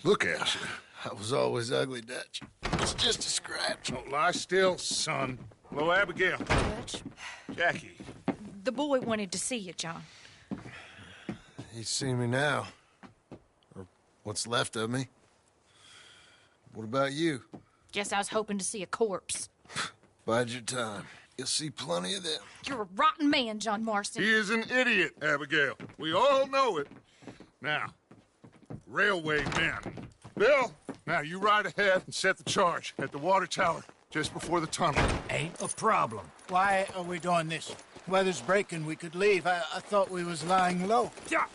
S6: look at you.
S3: I was always ugly, Dutch. It's just a scratch.
S6: Don't lie still, son. Hello, Abigail.
S1: Dutch,
S6: Jackie.
S1: the boy wanted to see you, John.
S3: He's seen me now. Or what's left of me. What about you?
S1: Guess I was hoping to see a corpse.
S3: Bide your time. You'll see plenty of them.
S1: You're a rotten man, John Marston.
S6: He is an idiot, Abigail. We all know it. Now, railway men. Bill, now you ride ahead and set the charge at the water tower just before the tunnel.
S8: Ain't a problem.
S4: Why are we doing this? Weather's breaking. We could leave. I thought we was lying low.
S8: Yeah,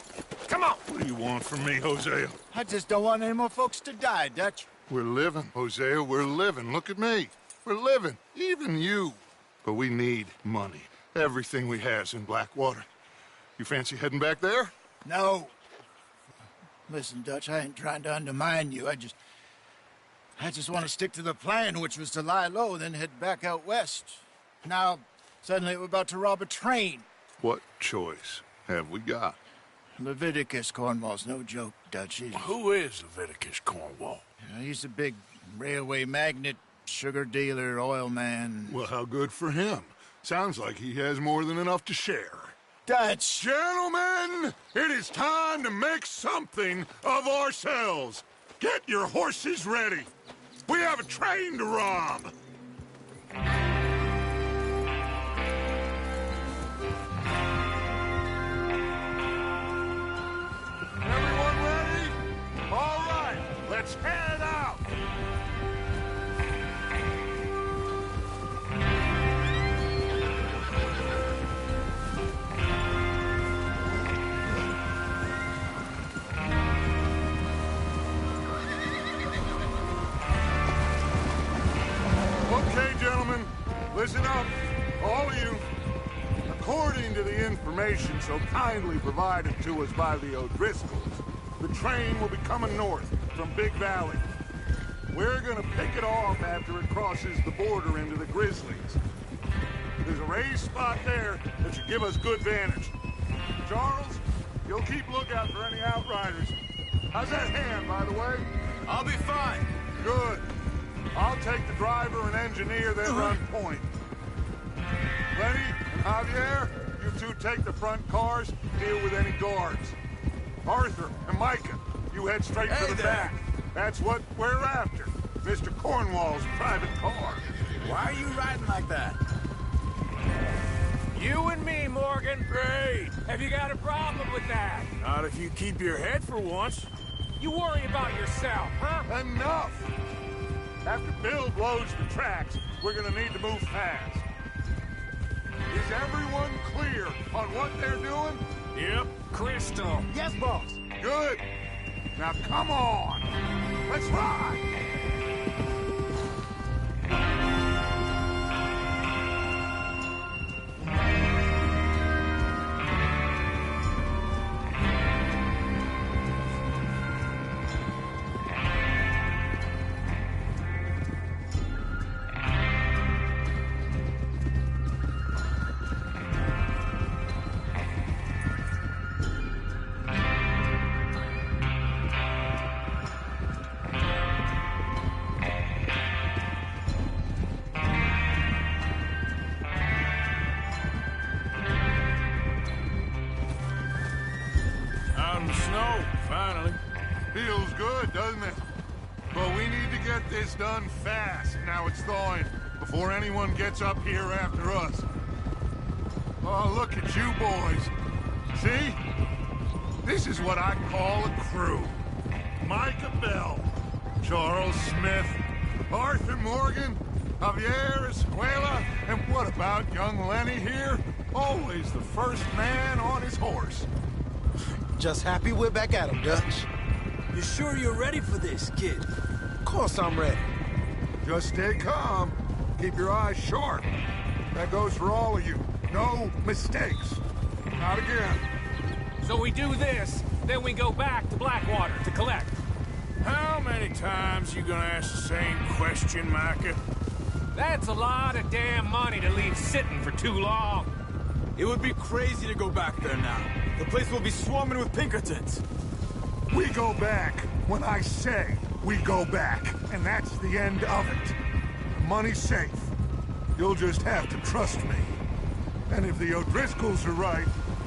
S8: come on.
S6: What do you want from me, Hosea?
S4: I just don't want any more folks to die, Dutch.
S6: We're living, Hosea. We're living. Look at me. We're living. Even you. But we need money. Everything we has in Blackwater. You fancy heading back there?
S4: No. Listen, Dutch, I ain't trying to undermine you. I just want to stick to the plan, which was to lie low, then head back out west. Now, suddenly we're about to rob a train.
S6: What choice have we got?
S4: Leviticus Cornwall's no joke, Dutch.
S10: Who is Leviticus Cornwall?
S4: He's a big railway magnate, sugar dealer, oil man.
S6: Well, how good for him. Sounds like he has more than enough to share.
S4: Dutch!
S6: Gentlemen, it is time to make something of ourselves. Get your horses ready. We have a train to rob. Everyone ready? All right, let's head out. Okay, gentlemen, listen up, all of you. According to the information so kindly provided to us by the O'Driscolls, the train will be coming north from Big Valley. We're gonna pick it off after it crosses the border into the Grizzlies. There's a raised spot there that should give us good vantage. Charles, you'll keep lookout for any outriders. How's that hand, by the way?
S11: I'll be fine.
S6: Good. I'll take the driver and engineer, then run point. Lenny and Javier, you two take the front cars, deal with any guards. Arthur and Micah, you head straight for the back. That's what we're after. Mr. Cornwall's private car.
S11: Why are you riding like that?
S8: You and me, Morgan.
S10: Great.
S8: Have you got a problem with that?
S10: Not if you keep your head for once.
S8: You worry about yourself, huh?
S6: Enough! After Bill blows the tracks, we're gonna need to move fast. Is everyone clear on what they're doing?
S10: Yep.
S8: Crystal.
S4: Yes, boss.
S6: Good. Now come on. Let's ride.
S10: Out in the snow, finally.
S6: Feels good, doesn't it? But we need to get this done fast. Now it's thawing, before anyone gets up here after us. Oh, look at you boys. See? This is what I call a crew. Micah Bell, Charles Smith, Arthur Morgan, Javier Escuela, and what about young Lenny here? Always the first man on his horse.
S13: Just happy we're back at him, Dutch.
S5: You sure you're ready for this, kid?
S13: Of course I'm ready.
S6: Just stay calm. Keep your eyes sharp. That goes for all of you. No mistakes. Not again.
S8: So we do this, then we go back to Blackwater to collect.
S10: How many times you gonna ask the same question, Micah?
S8: That's a lot of damn money to leave sitting for too long.
S11: It would be crazy to go back there now. The place will be swarming with Pinkertons.
S6: We go back when I say we go back, and that's the end of it. Money's safe. You'll just have to trust me. And if the O'Driscolls are right,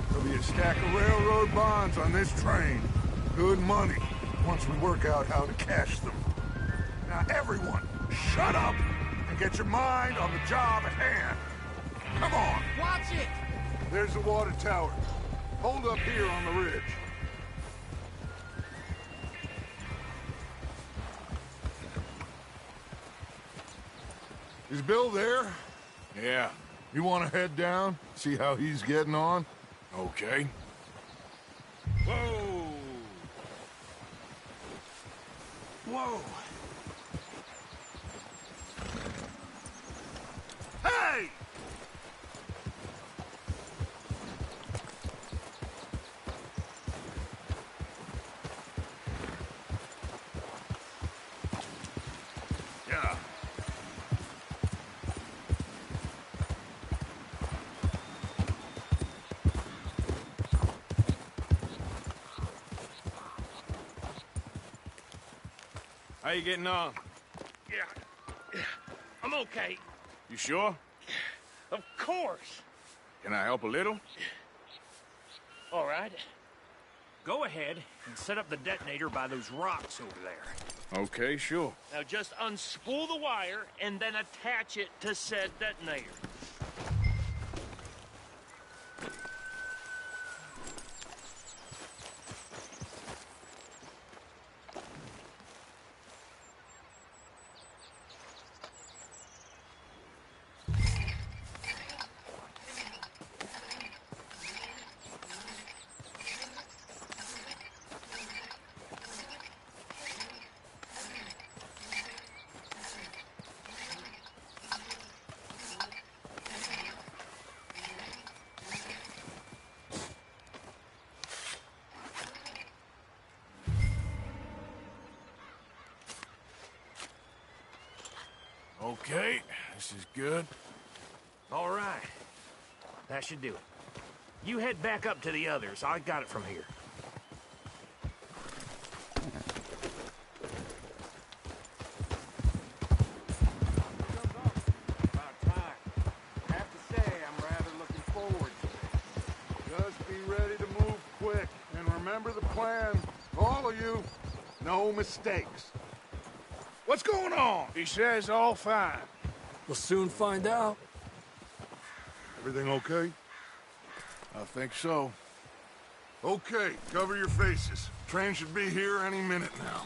S6: there'll be a stack of railroad bonds on this train. Good money, once we work out how to cash them. Now everyone, shut up and get your mind on the job at hand. Come on.
S4: Watch it!
S6: There's the water tower. Hold up here on the ridge. Is Bill there?
S10: Yeah.
S6: You want to head down? See how he's getting on?
S10: Okay. Whoa! Whoa! Hey! Yeah. How you getting on?
S8: Yeah. I'm okay.
S10: You sure?
S8: Of course.
S10: Can I help a little?
S8: All right. Go ahead and set up the detonator by those rocks over there.
S10: Okay, sure.
S8: Now just unspool the wire and then attach it to said detonator.
S10: Okay, this is good.
S8: All right. That should do it. You head back up to the others. I got it from here.
S3: About time. I have to say, I'm rather looking forward to it.
S6: Just be ready to move quick. And remember the plan. All of you. No mistakes.
S10: What's going on? He says all fine.
S5: We'll soon find out.
S6: Everything okay?
S10: I think so.
S6: Okay, cover your faces. Train should be here any minute now.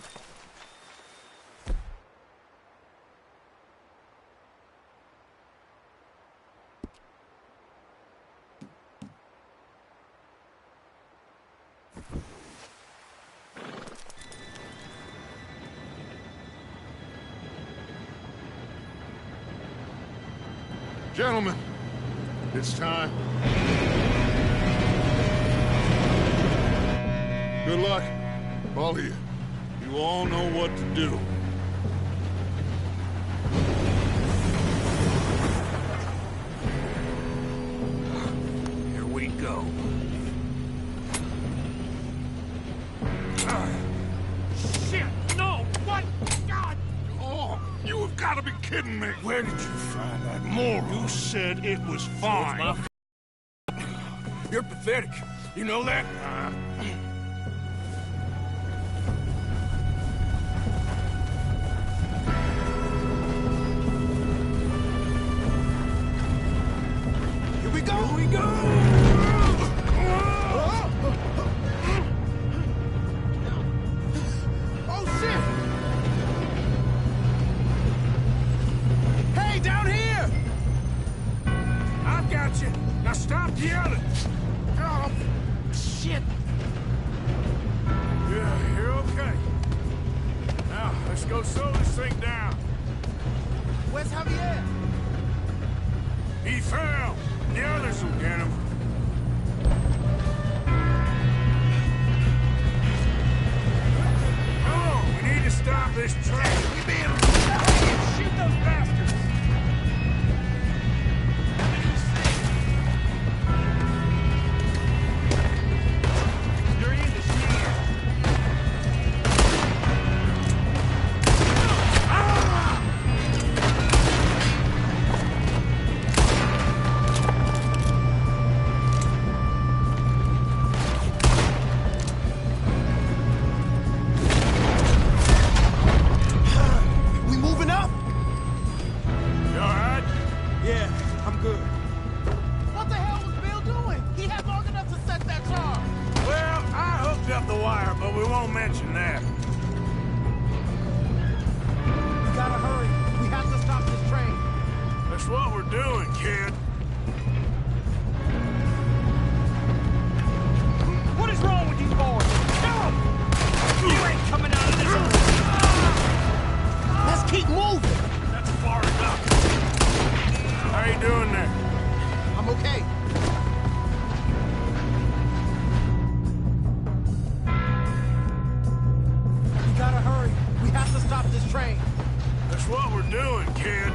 S6: Gentlemen, it's time. Good luck, all of you. You all know what to do.
S8: Here we go. Shit! No! What? God!
S6: Oh, you have got to be kidding me.
S10: Where did you find that moral?
S6: You said it was fine.
S10: You're pathetic. You know that?
S13: Here we go! Here we go! Oh, shit! Hey, down here!
S10: I've got you. Now stop yelling. Oh, shit. Yeah, you're okay. Now, let's go slow this thing down.
S13: Where's Javier?
S10: He fell. The others will get him. Oh, we need to stop this train. We being... Shoot those bastards. They're in the sneer.
S13: train.
S10: That's what we're doing, kid.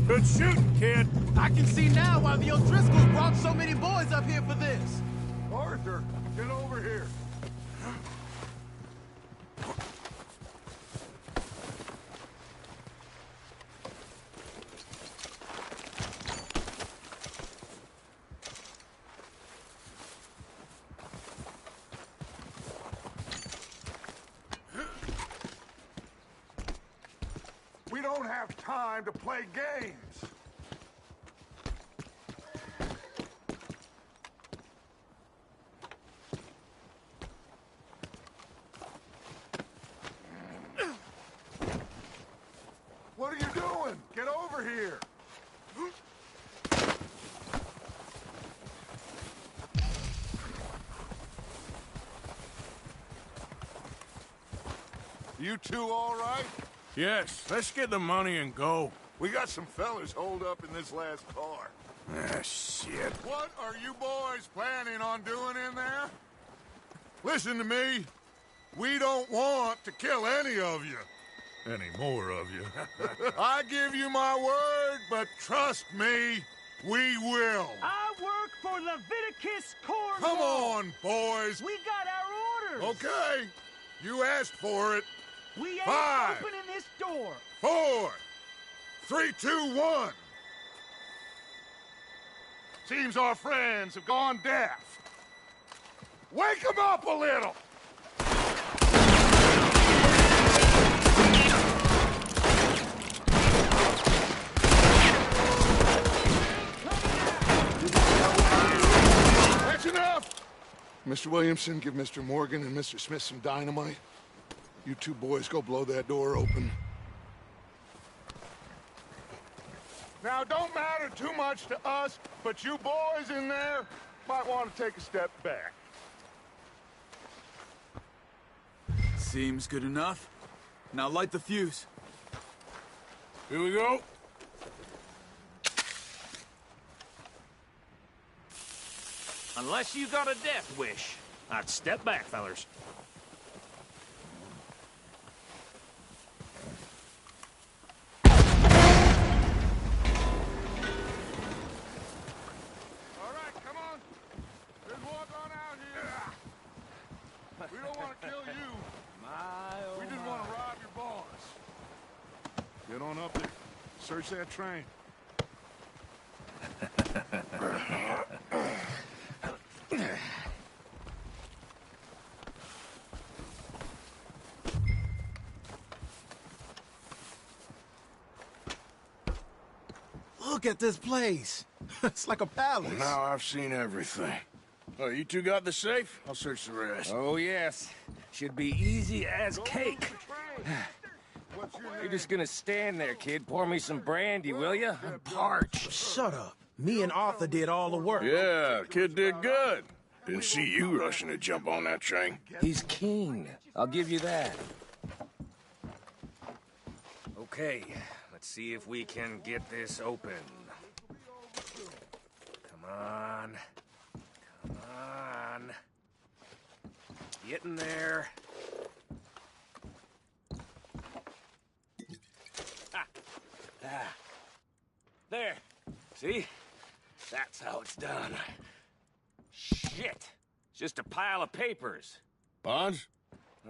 S10: Good shooting, kid.
S13: I can see now why the O'Driscolls brought so many boys up here for this.
S6: Arthur, get over here. We don't have time to play games. What are you doing? Get over here. You two all right?
S10: Yes, let's get the money and go.
S6: We got some fellas holed up in this last car.
S10: Ah, shit.
S6: What are you boys planning on doing in there? Listen to me. We don't want to kill any of you. Any more of you. I give you my word, but trust me, we will.
S7: I work for Leviticus Corps.
S6: Come on, boys.
S7: We got our orders.
S6: Okay. You asked for it.
S7: We ain't
S6: 5,
S7: opening this door.
S6: 4, 3, 2, 1. Seems our friends have gone deaf. Wake them up a little. That's enough. Mr. Williamson, give Mr. Morgan and Mr. Smith some dynamite. You two boys go blow that door open. Now, don't matter too much to us, but you boys in there might want to take a step back.
S11: Seems good enough. Now light the fuse.
S10: Here we go.
S8: Unless you got a death wish, I'd step back, fellers.
S6: kill you.
S8: My, oh
S6: We just
S8: my.
S6: want to rob your boss. Get on up there. Search that train.
S13: Look at this place. It's like a palace.
S10: Well, now I've seen everything. Oh, you two got the safe? I'll search the rest.
S8: Oh, yes. Should be easy as cake. You're just gonna stand there, kid. Pour me some brandy, will you? I'm parched.
S13: Shut up. Me and Arthur did all the work.
S10: Yeah, kid did good. Didn't see you rushing to jump on that train.
S8: He's keen. I'll give you that. Okay, let's see if we can get this open. Come on. Come on. Get in there. Ah. There. See? That's how it's done. Shit. It's just a pile of papers.
S10: Bonds?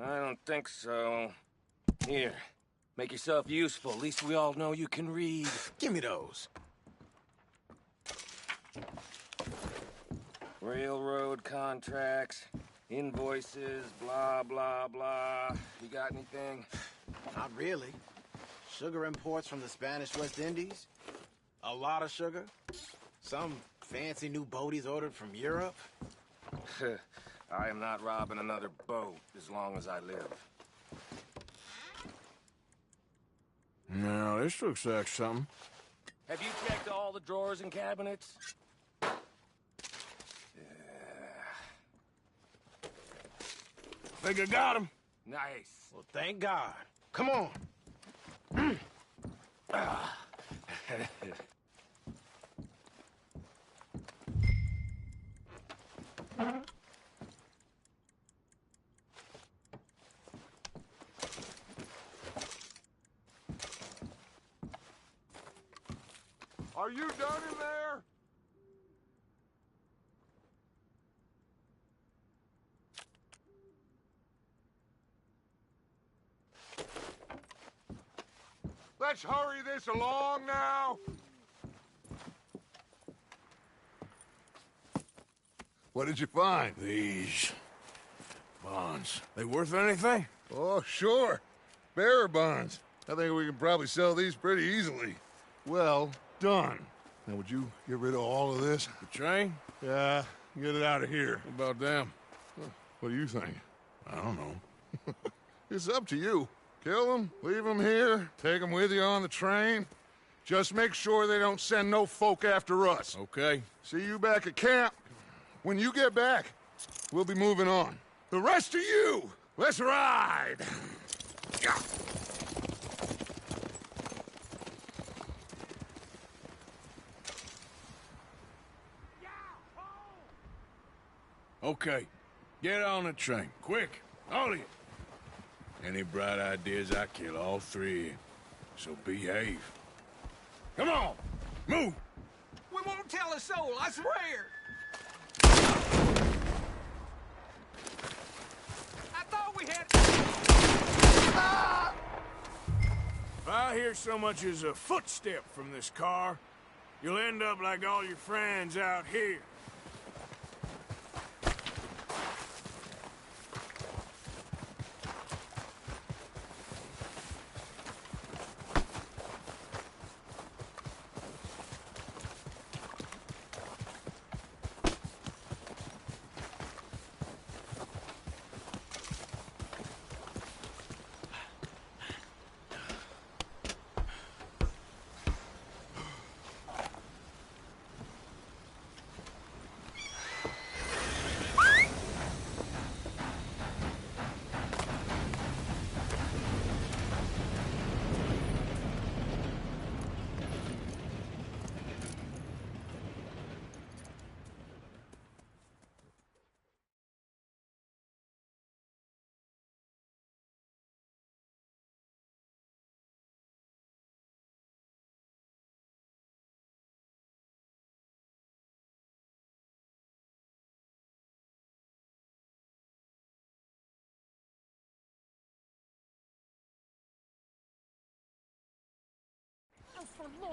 S8: I don't think so. Here. Make yourself useful. At least we all know you can read.
S13: Give me those.
S8: Railroad contracts, invoices, blah, blah, blah. You got anything?
S13: Not really. Sugar imports from the Spanish West Indies. A lot of sugar. Some fancy new boat he's ordered from Europe.
S8: I am not robbing another boat as long as I live.
S10: No, this looks like something.
S8: Have you checked all the drawers and cabinets?
S10: Think I got him.
S8: Nice.
S13: Well, thank God. Come on.
S6: Are you done in there? Let's hurry this along now. What did you find?
S10: These bonds. They worth anything?
S6: Oh, sure. Bearer bonds. I think we can probably sell these pretty easily. Well done. Now, would you get rid of all of this?
S10: The train?
S6: Yeah, get it out of here.
S10: What about them?
S6: What do you think?
S10: I don't know.
S6: It's up to you. Kill them, leave them here, take them with you on the train. Just make sure they don't send no folk after us.
S10: Okay.
S6: See you back at camp. When you get back, we'll be moving on. The rest of you, let's ride! Yeah.
S10: Okay. Get on the train. Quick. All of you. Any bright ideas, I kill all three of you. So behave. Come on! Move!
S13: We won't tell a soul, I swear. I thought we had...
S10: If I hear so much as a footstep from this car, you'll end up like all your friends out here.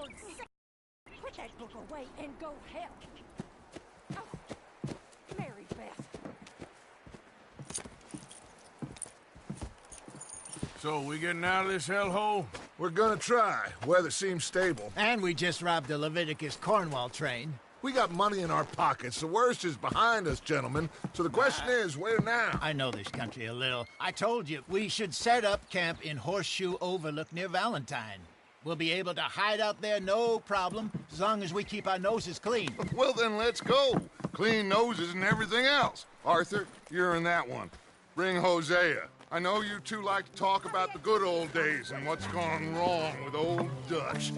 S14: Lord's sake! Put that book away and go help. Oh, Mary Beth.
S10: So, we getting out of this hellhole?
S6: We're gonna try. Weather seems stable.
S4: And we just robbed a Leviticus Cornwall train.
S6: We got money in our pockets. The worst is behind us, gentlemen. So the question is, where now?
S4: I know this country a little. I told you, we should set up camp in Horseshoe Overlook near Valentine. We'll be able to hide out there, no problem, as long as we keep our noses clean.
S6: Well, then let's go. Clean noses and everything else. Arthur, you're in that one. Bring Hosea. I know you two like to talk about the good old days and what's gone wrong with old Dutch.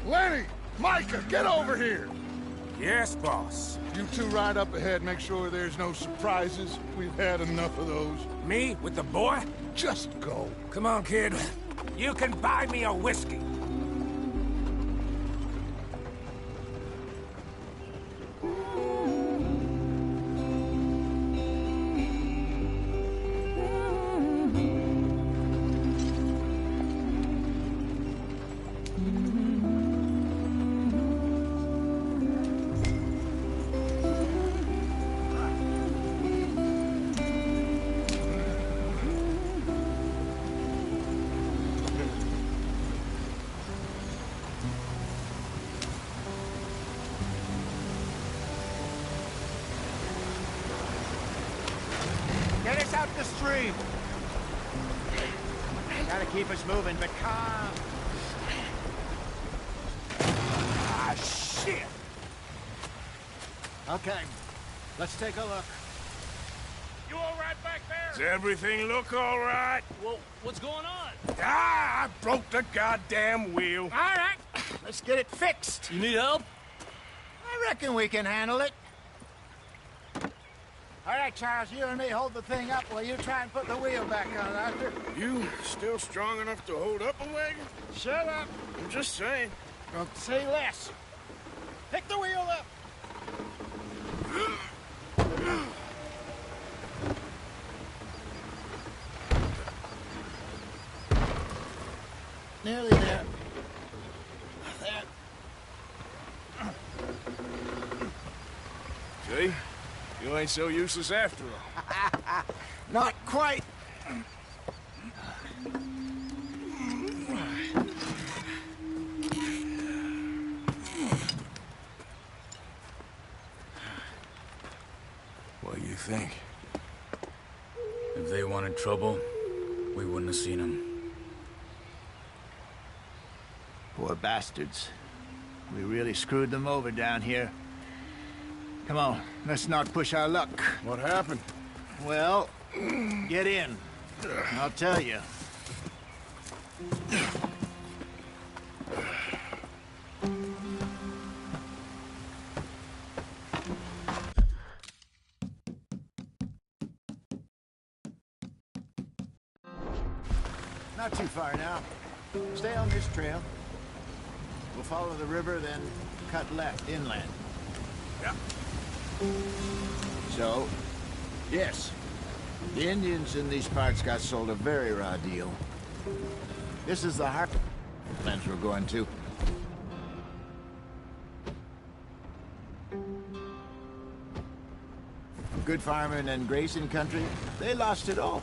S6: Lenny! Micah, get over here!
S10: Yes, boss.
S6: You two ride up ahead, make sure there's no surprises. We've had enough of those.
S10: Me with the boy?
S6: Just go.
S10: Come on, kid. You can buy me a whiskey.
S4: Get us out the stream. Gotta keep us moving, but calm.
S10: Ah, shit!
S4: Okay, let's take a look.
S10: You all right back there? Does everything look all right?
S7: Well, what's going on?
S10: Ah, I broke the goddamn wheel.
S4: All right, let's get it fixed.
S7: You need help?
S4: I reckon we can handle it. All right, Charles, you and me hold the thing up while you try and put the wheel back on, Arthur.
S10: You still strong enough to hold up a wagon?
S4: Shut up.
S10: I'm just saying.
S4: Don't say less. Pick the wheel up. Nearly there. There.
S10: See? You ain't so useless after all.
S4: Not quite.
S10: What do you think?
S15: If they wanted trouble, we wouldn't have seen them.
S4: Poor bastards. We really screwed them over down here. Come on, let's not push our luck.
S10: What happened?
S4: Well, get in. I'll tell you. Not too far now. Stay on this trail. We'll follow the river, then cut left inland.
S10: Yeah.
S4: So, yes, the Indians in these parts got sold a very raw deal. This is the heartlands we're going to. Good farming and grazing country, they lost it all.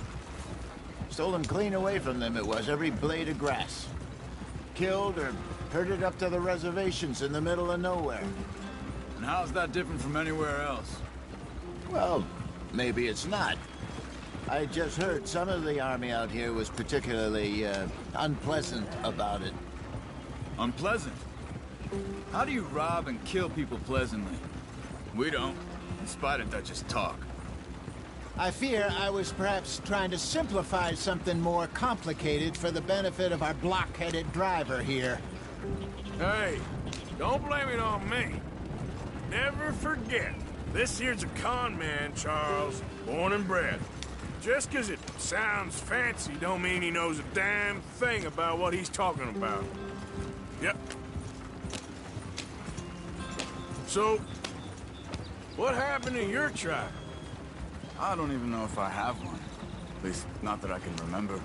S4: Stolen clean away from them it was, every blade of grass. Killed or herded up to the reservations in the middle of nowhere.
S11: And how's that different from anywhere else?
S4: Well, maybe it's not. I just heard some of the army out here was particularly, unpleasant about it.
S11: Unpleasant? How do you rob and kill people pleasantly? We don't, in spite of Dutch's talk.
S4: I fear I was perhaps trying to simplify something more complicated for the benefit of our block-headed driver here.
S10: Hey, don't blame it on me. Never forget, this here's a con man, Charles, born and bred. Just 'cause it sounds fancy don't mean he knows a damn thing about what he's talking about. Yep. So, what happened to your tribe?
S11: I don't even know if I have one. At least, not that I can remember.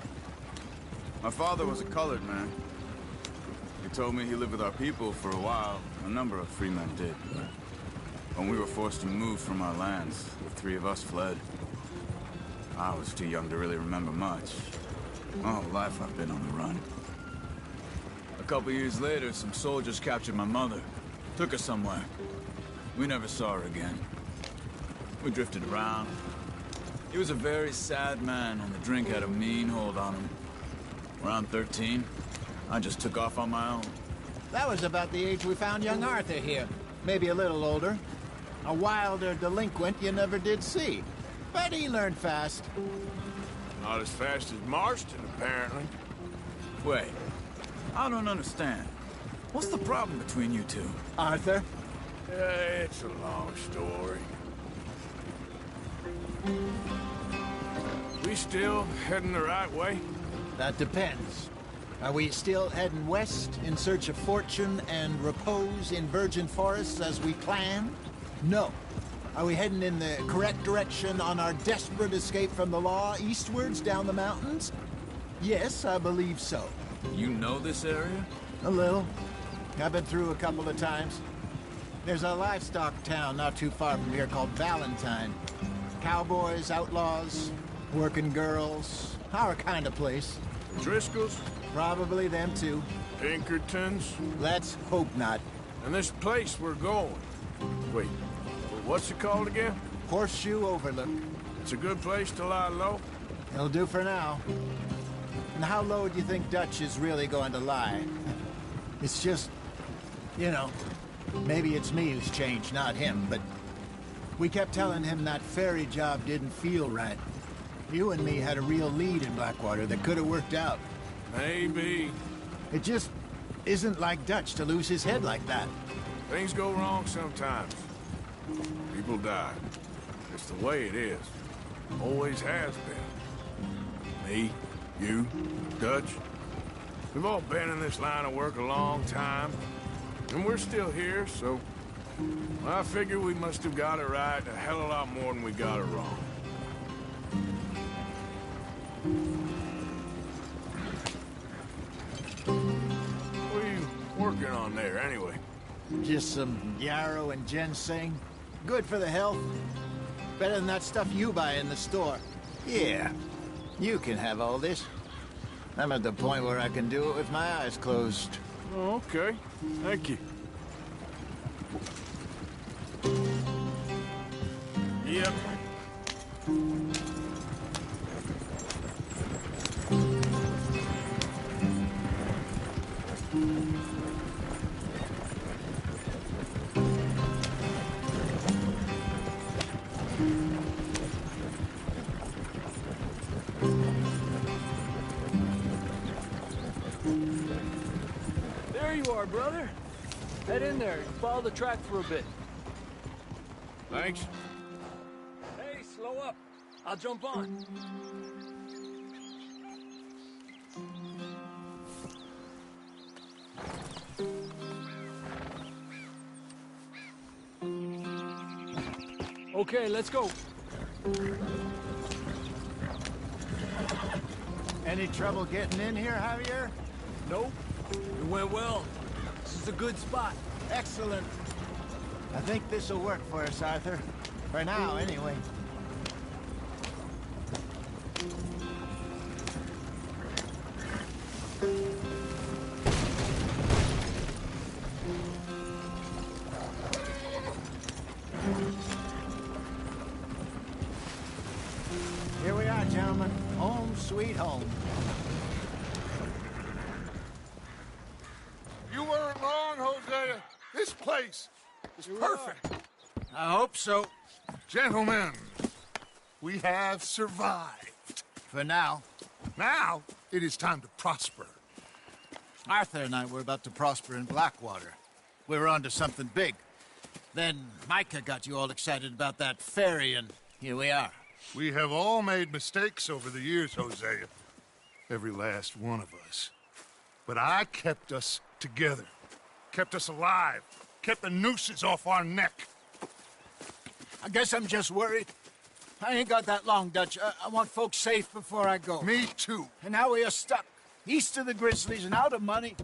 S11: My father was a colored man. He told me he lived with our people for a while. A number of free men did, but when we were forced to move from our lands, the three of us fled. I was too young to really remember much. My whole life I've been on the run. A couple years later, some soldiers captured my mother. Took her somewhere. We never saw her again. We drifted around. He was a very sad man, and the drink had a mean hold on him. Around 13, I just took off on my own.
S4: That was about the age we found young Arthur here. Maybe a little older. A wilder delinquent you never did see. But he learned fast.
S10: Not as fast as Marston, apparently.
S11: Wait, I don't understand. What's the problem between you two?
S4: Arthur?
S10: It's a long story. We still heading the right way?
S4: That depends. Are we still heading west in search of fortune and repose in virgin forests as we planned? No. Are we heading in the correct direction on our desperate escape from the law eastwards down the mountains? Yes, I believe so.
S11: You know this area?
S4: A little. I've been through a couple of times. There's a livestock town not too far from here called Valentine. Cowboys, outlaws, working girls, our kind of place.
S10: Driscolls?
S4: Probably them too.
S10: Pinkertons?
S4: Let's hope not.
S10: And this place we're going. Wait, what's it called again?
S4: Horseshoe Overlook.
S10: It's a good place to lie low?
S4: It'll do for now. And how low do you think Dutch is really going to lie? It's just, you know, maybe it's me who's changed, not him, but we kept telling him that ferry job didn't feel right. You and me had a real lead in Blackwater that could have worked out.
S10: Maybe.
S4: It just isn't like Dutch to lose his head like that.
S10: Things go wrong sometimes. People die. It's the way it is. Always has been. Me, you, Dutch. We've all been in this line of work a long time. And we're still here, so I figure we must have got it right a hell of a lot more than we got it wrong. What are you working on there, anyway?
S4: Just some yarrow and ginseng. Good for the health. Better than that stuff you buy in the store. Yeah, you can have all this. I'm at the point where I can do it with my eyes closed.
S10: Oh, okay. Thank you. Yep.
S5: There you are, brother. Head in there and follow the track for a bit.
S10: Thanks.
S5: Hey, slow up. I'll jump on. Okay, let's go.
S4: Any trouble getting in here, Javier?
S5: Nope. It went well. This is a good spot.
S4: Excellent. I think this'll work for us, Arthur. For now, anyway. Here we are, gentlemen. Home sweet home.
S6: You weren't wrong, Hosea. This place is perfect.
S4: I hope so.
S6: Gentlemen, we have survived.
S4: For now.
S6: Now, it is time to prosper.
S4: Arthur and I were about to prosper in Blackwater. We were on to something big. Then Micah got you all excited about that ferry, and here we are.
S6: We have all made mistakes over the years, Hosea. Every last one of us. But I kept us together. Kept us alive. Kept the nooses off our neck.
S4: I guess I'm just worried. I ain't got that long, Dutch. I want folks safe before I go.
S6: Me too.
S4: And now we are stuck. East of the Grizzlies and out of money.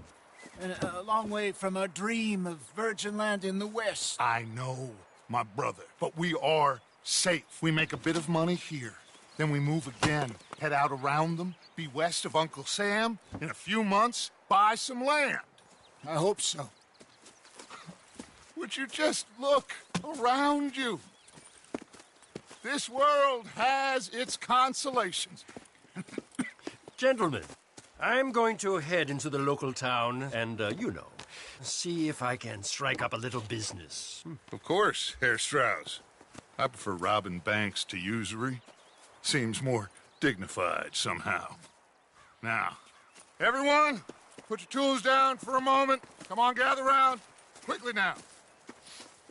S4: And a long way from our dream of virgin land in the west.
S6: I know, my brother. But we are safe. We make a bit of money here. Then we move again. Head out around them. Be west of Uncle Sam. In a few months, buy some land.
S4: I hope so.
S6: Would you just look around you? This world has its consolations.
S16: Gentlemen, I'm going to head into the local town and, you know, see if I can strike up a little business.
S6: Of course, Herr Strauss. I prefer robbing banks to usury. Seems more dignified somehow. Now, everyone, put your tools down for a moment. Come on, gather round. Quickly now.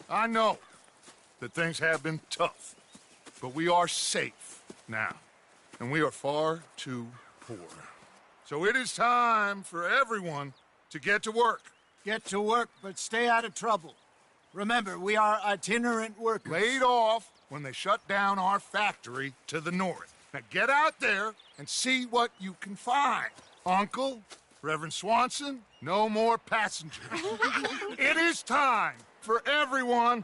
S6: I know that things have been tough, but we are safe now, and we are far too poor. So it is time for everyone to get to work.
S4: Get to work, but stay out of trouble. Remember, we are itinerant workers.
S6: Laid off when they shut down our factory to the north. Now get out there and see what you can find. Uncle, Reverend Swanson, no more passengers. It is time for everyone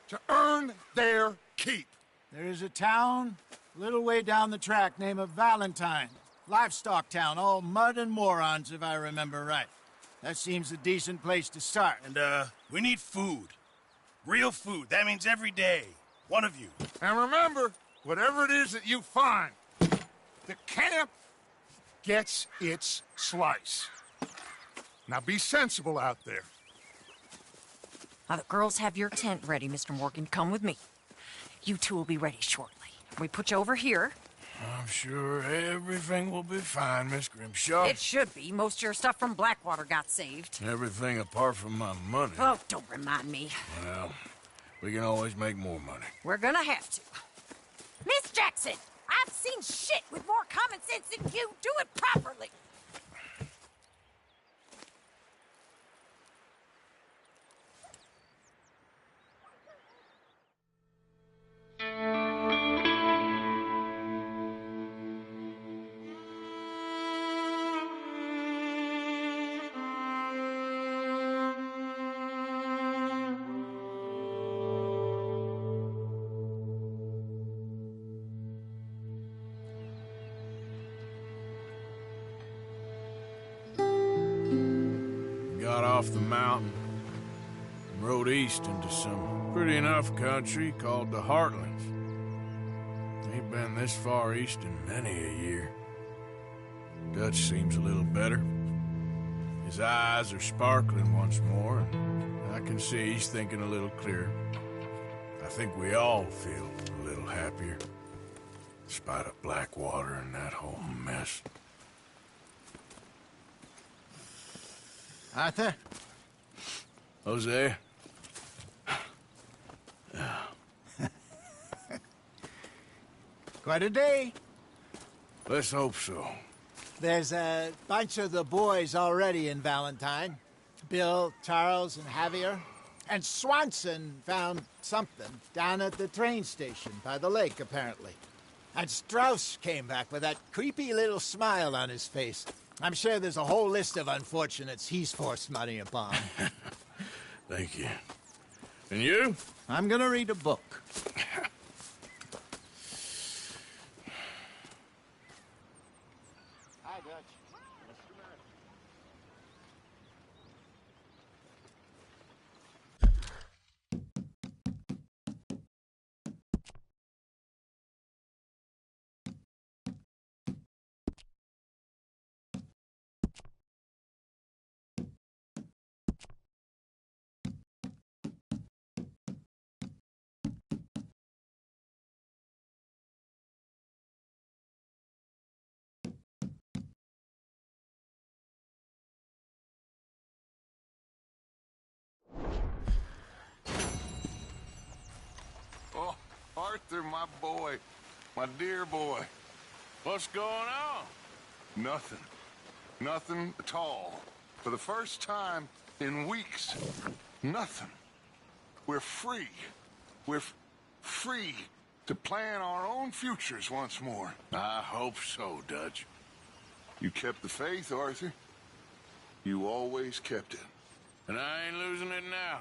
S6: to earn their keep.
S4: There is a town a little way down the track named Valentine. Livestock town, all mud and morons, if I remember right. That seems a decent place to start.
S9: And, we need food. Real food. That means every day. One of you.
S6: And remember, whatever it is that you find, the camp gets its slice. Now be sensible out there.
S14: Now, the girls have your tent ready, Mr. Morgan. Come with me. You two will be ready shortly. We put you over here.
S10: I'm sure everything will be fine, Miss Grimshaw.
S14: It should be. Most of your stuff from Blackwater got saved.
S10: Everything apart from my money.
S14: Oh, don't remind me.
S10: Well, we can always make more money.
S14: We're gonna have to. Miss Jackson, I've seen shit with more common sense than you. Do it properly.
S10: Got off the mountain and rode east into some pretty enough country called the Heartlands. Ain't been this far east in many a year. Dutch seems a little better. His eyes are sparkling once more, and I can see he's thinking a little clearer. I think we all feel a little happier, in spite of Blackwater and that whole mess.
S4: Arthur?
S10: Jose?
S4: Quite a day.
S10: Let's hope so.
S4: There's a bunch of the boys already in Valentine. Bill, Charles, and Javier. And Swanson found something down at the train station by the lake, apparently. And Strauss came back with that creepy little smile on his face. I'm sure there's a whole list of unfortunates he's forced money upon.
S10: Thank you. And you?
S4: I'm gonna read a book. Hi, Dutch.
S6: Arthur, my boy. My dear boy.
S10: What's going on?
S6: Nothing. Nothing at all. For the first time in weeks, nothing. We're free. We're free to plan our own futures once more.
S10: I hope so, Dutch.
S6: You kept the faith, Arthur. You always kept it.
S10: And I ain't losing it now.